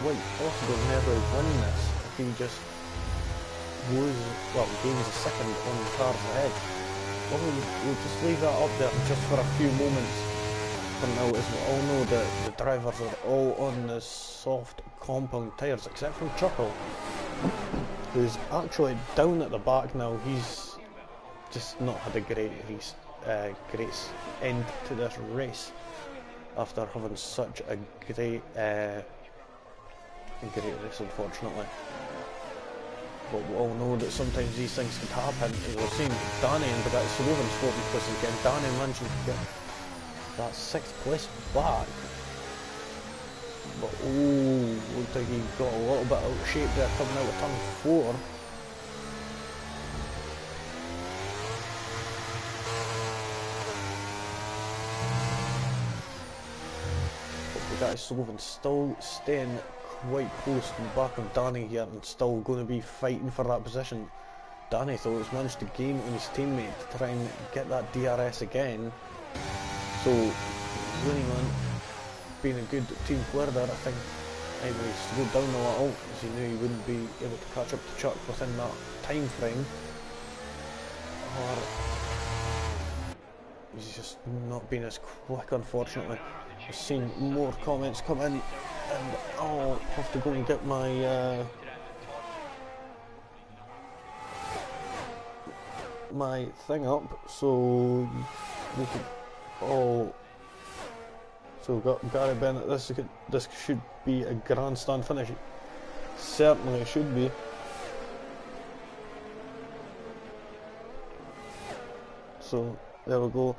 quite possibly never win this if he just gains a second on the cars ahead. Well, we'll just leave that up there just for a few moments for now, as we all know that the drivers are all on the soft compound tyres, except from Chuckle, who's actually down at the back now. He's just not had a great end to this race after having such a great race, unfortunately. But we all know that sometimes these things can happen. As we've seen Danny and Bugatti Slovan swapping places again. Danny managing to get that 6th place back. But looked like he got a little bit out of shape there coming out of turn 4. But Bugatti Slovan still staying quite close to the back of Danny here and still going to be fighting for that position. Danny though has managed to gain on his teammate to try and get that DRS again. So Winiman being a good team player there, I think anyway, he slowed down a little as he knew he wouldn't be able to catch up to Chuck within that time frame. Or he's just not been as quick, unfortunately. I've seen more comments come in and I'll have to go and get my my thing up so we can all. So we've got Gary Bennett. This should be a grandstand finish. Certainly it should be. So there we go.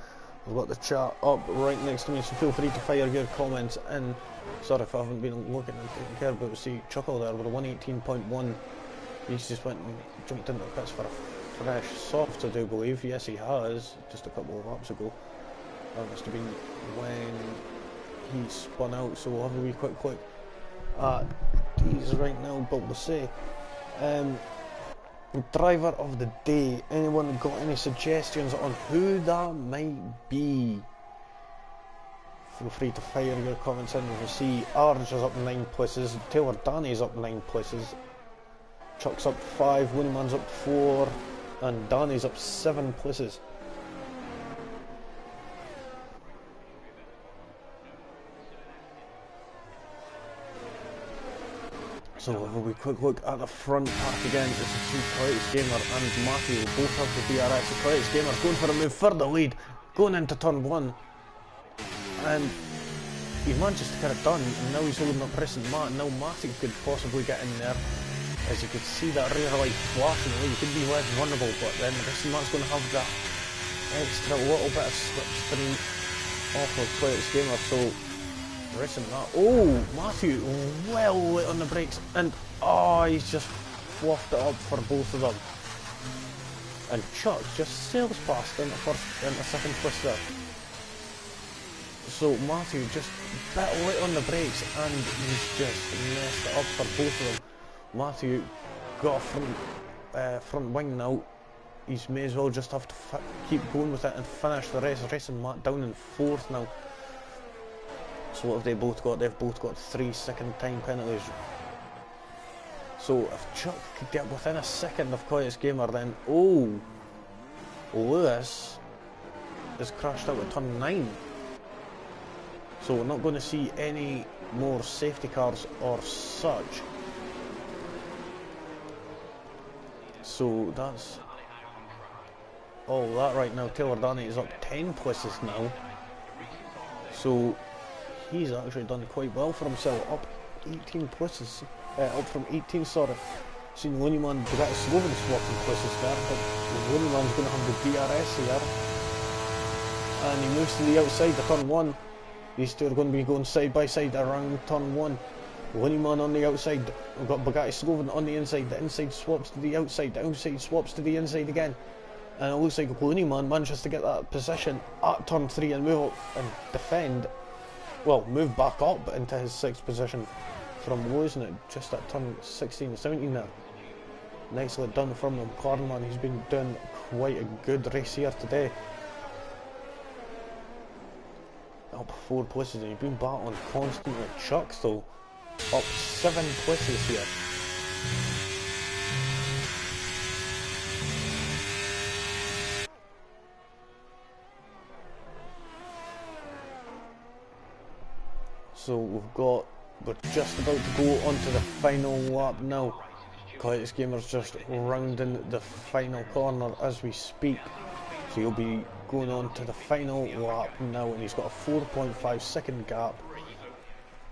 I've got the chat up right next to me, so feel free to fire your comments in. Sorry if I haven't been looking and taking care, but we see Chuckle there with a 118.1. He's just went and jumped into the pits for a fresh soft, I do believe. Yes, he has, just a couple of laps ago. That must have been when he spun out, so we'll have a wee quick look at these right now. But we'll say, driver of the day, anyone got any suggestions on who that might be? Feel free to fire your comments in. We'll see Arj is up 9 places, Taylor Danny's up 9 places, Chuck's up 5, Winiman's up 4, and Danny's up 7 places. So we'll have a wee quick look at the front pack again. It's between Coyotes Gamer and Matthew. Both have the DRS. The Coyotes Gamer going for a move for the lead, going into turn 1. And he manages to get it done, and now he's holding up Racing Matt. Now Matthew could possibly get in there. As you could see that rear light flashing away, you could be less vulnerable, but then Racing Matt's going to have that extra little bit of slipstream off of Coyotes Gamer. So Racing Matt, Matthew well late on the brakes, and he's just fluffed it up for both of them. And Chuck just sails past into second place there. So Matthew just a bit late on the brakes, and he's just messed it up for both of them. Matthew got a front wing now. He may as well just have to keep going with it and finish the race. Racing Matt down in 4th now. So what have they both got? They've both got 3 second time penalties. So if Chuck could get within a second of Coyotes Gamer, then Lewis is crashed out at turn 9. So we're not going to see any more safety cars or such. So that's all that right now. Taylor Danny is up 10 places now. So he's actually done quite well for himself, up 18 places, up from 18, sorry. Seen Winiman Bugatti Slovan swapping places there, but Winiman's going to have the DRS here. And he moves to the outside of turn 1. These two are going to be going side by side around turn 1. Lineman on the outside. We've got Bugatti Sloven on the inside. The inside swaps to the outside. The outside swaps to the inside again. And it looks like Lineman manages to get that position at turn 3 and move up and defend. Well, move back up into his 6th position from losing it just at turn 16, 17 there. Nicely done from the McLaren man. He's been doing quite a good race here today. Up 4 places, and he's been battling constantly. Chuck though, up 7 places here. So we're just about to go onto the final lap now. Clytus Gamer's just rounding the final corner as we speak. So he'll be going on to the final lap now, and he's got a 4.5 second gap.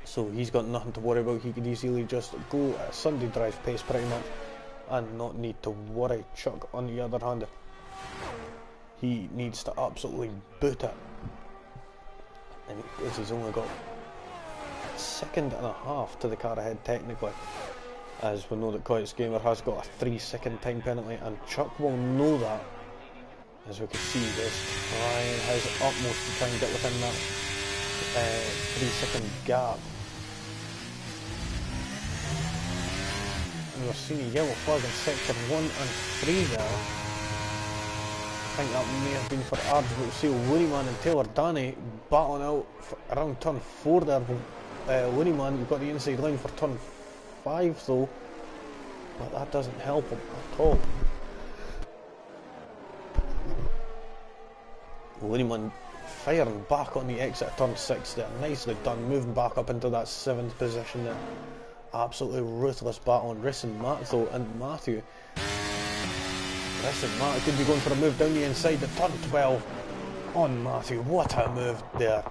So he's got nothing to worry about. He could easily just go at a Sunday drive pace pretty much and not need to worry. Chuck, on the other hand, he needs to absolutely boot it. And he's only got a second and a half to the car ahead technically, as we know that Clytus Gamer has got a 3-second time penalty, and Chuck will know that. As we can see, this trying his utmost to try and get within that 3-second gap. And we're seeing a yellow flag in sector 1 and 3 there. I think that may have been for Arj, but we'll see Looneyman and Taylor Danny battling out around turn 4 there. Looneyman, you've got the inside line for turn 5 though, but that doesn't help him at all. Looneyman firing back on the exit of turn 6 there, nicely done, moving back up into that 7th position there. Absolutely ruthless battle on Risson Matt though, and Matthew. Risson Matt could be going for a move down the inside at turn 12 on Matthew. What a move there.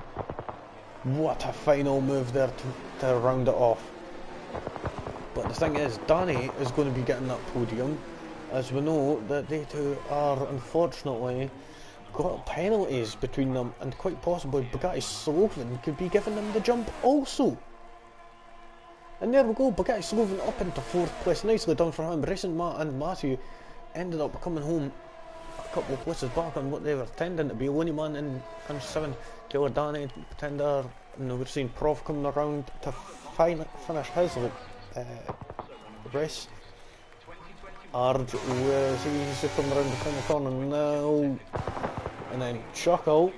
What a final move there to round it off. But the thing is, Danny is going to be getting that podium, as we know that they two are unfortunately got penalties between them, and quite possibly Bugatti Sloven could be giving them the jump also. And there we go, Bugatti Sloven up into 4th place, nicely done for him. Racing Matt and Matthew ended up coming home a couple of places back on what they were tending to be. Looneyman in 7, Taylor Danny, Pretender, and we're seeing Prof coming around to finish his race. Arj, he's coming around the final corner now. And then Chuckle.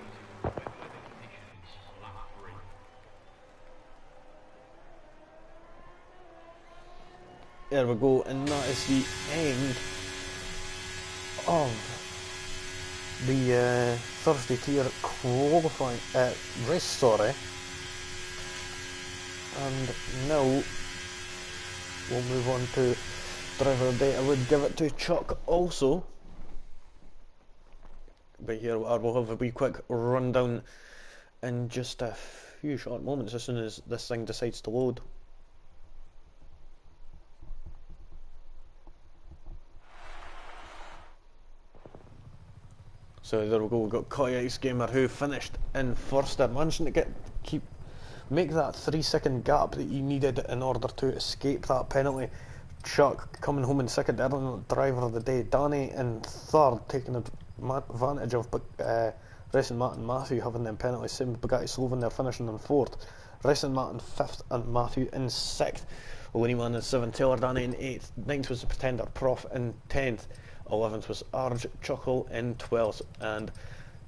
There we go, and that is the end of the Thursday tier qualifying race, sorry. And now we'll move on to driver of the day. I would give it to Chuck also. But here we'll have a wee quick rundown in just a few short moments as soon as this thing decides to load. So there we go, we've got Clytus Gamer who finished in 1st and managing to make that 3-second gap that he needed in order to escape that penalty. Chuck coming home in 2nd, driver of the day. Danny in 3rd, taking advantage of Racing Matt and Matthew having them penalties. Same with Bugatti Sloven, they're finishing in 4th. Racing Matt in 5th and Matthew in 6th. Looneyman in 7th, Taylor Danny in 8th. 9th was the Pretender, Prof in 10th. 11th was Arj, Chuckle in 12th. And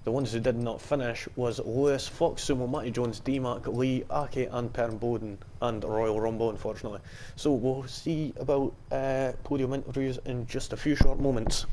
the ones who did not finish was Lewis, Fox Sumo, Matty Jones, D-Mac, Lee, Ake and Perm Bowden, and Royal Rumble, unfortunately. So we'll see about podium interviews in just a few short moments.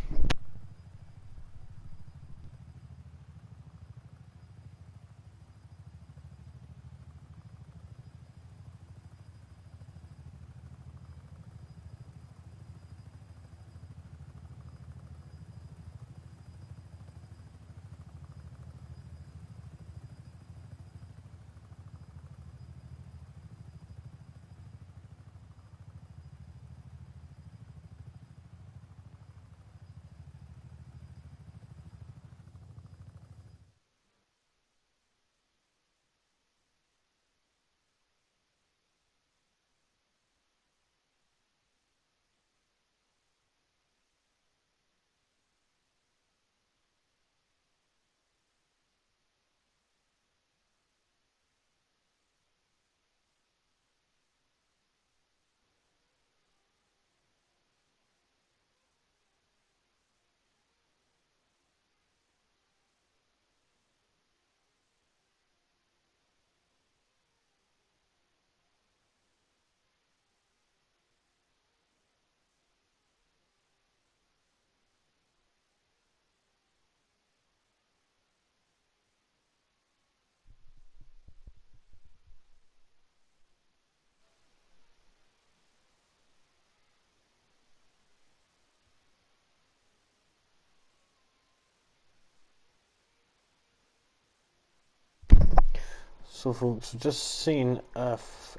So folks, just seeing if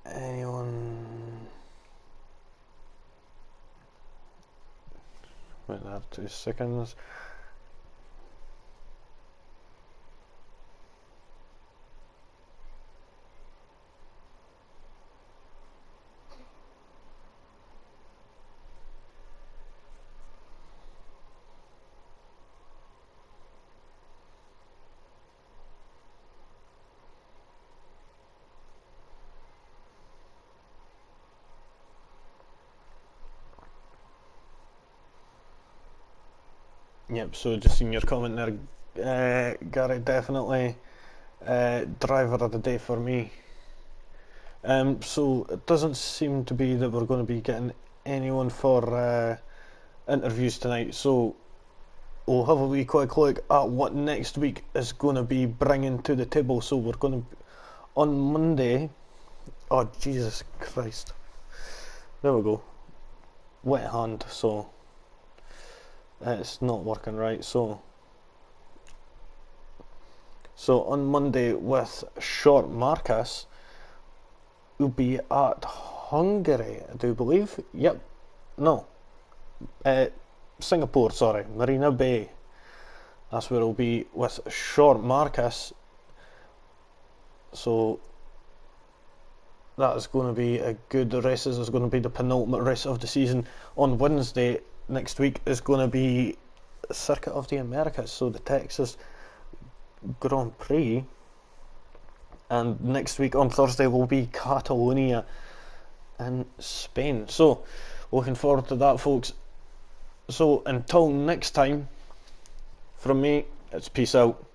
anyone... Wait there 2 seconds. Yep, so just seeing your comment there, Gary, definitely driver of the day for me. So it doesn't seem to be that we're going to be getting anyone for interviews tonight, so we'll have a wee quick look at what next week is going to be bringing to the table. So we're going to, on Monday, oh Jesus Christ, there we go, wet hand, so it's not working right. So on Monday with short Marcus, we'll be at Hungary, I do believe. Yep, no, Singapore, sorry, Marina Bay. That's where it'll be with short Marcus. So that is going to be a good race. This is going to be the penultimate race of the season. On Wednesday next week is going to be Circuit of the Americas, so the Texas Grand Prix. And next week on Thursday will be Catalonia in Spain. So looking forward to that, folks. So until next time, from me, it's peace out.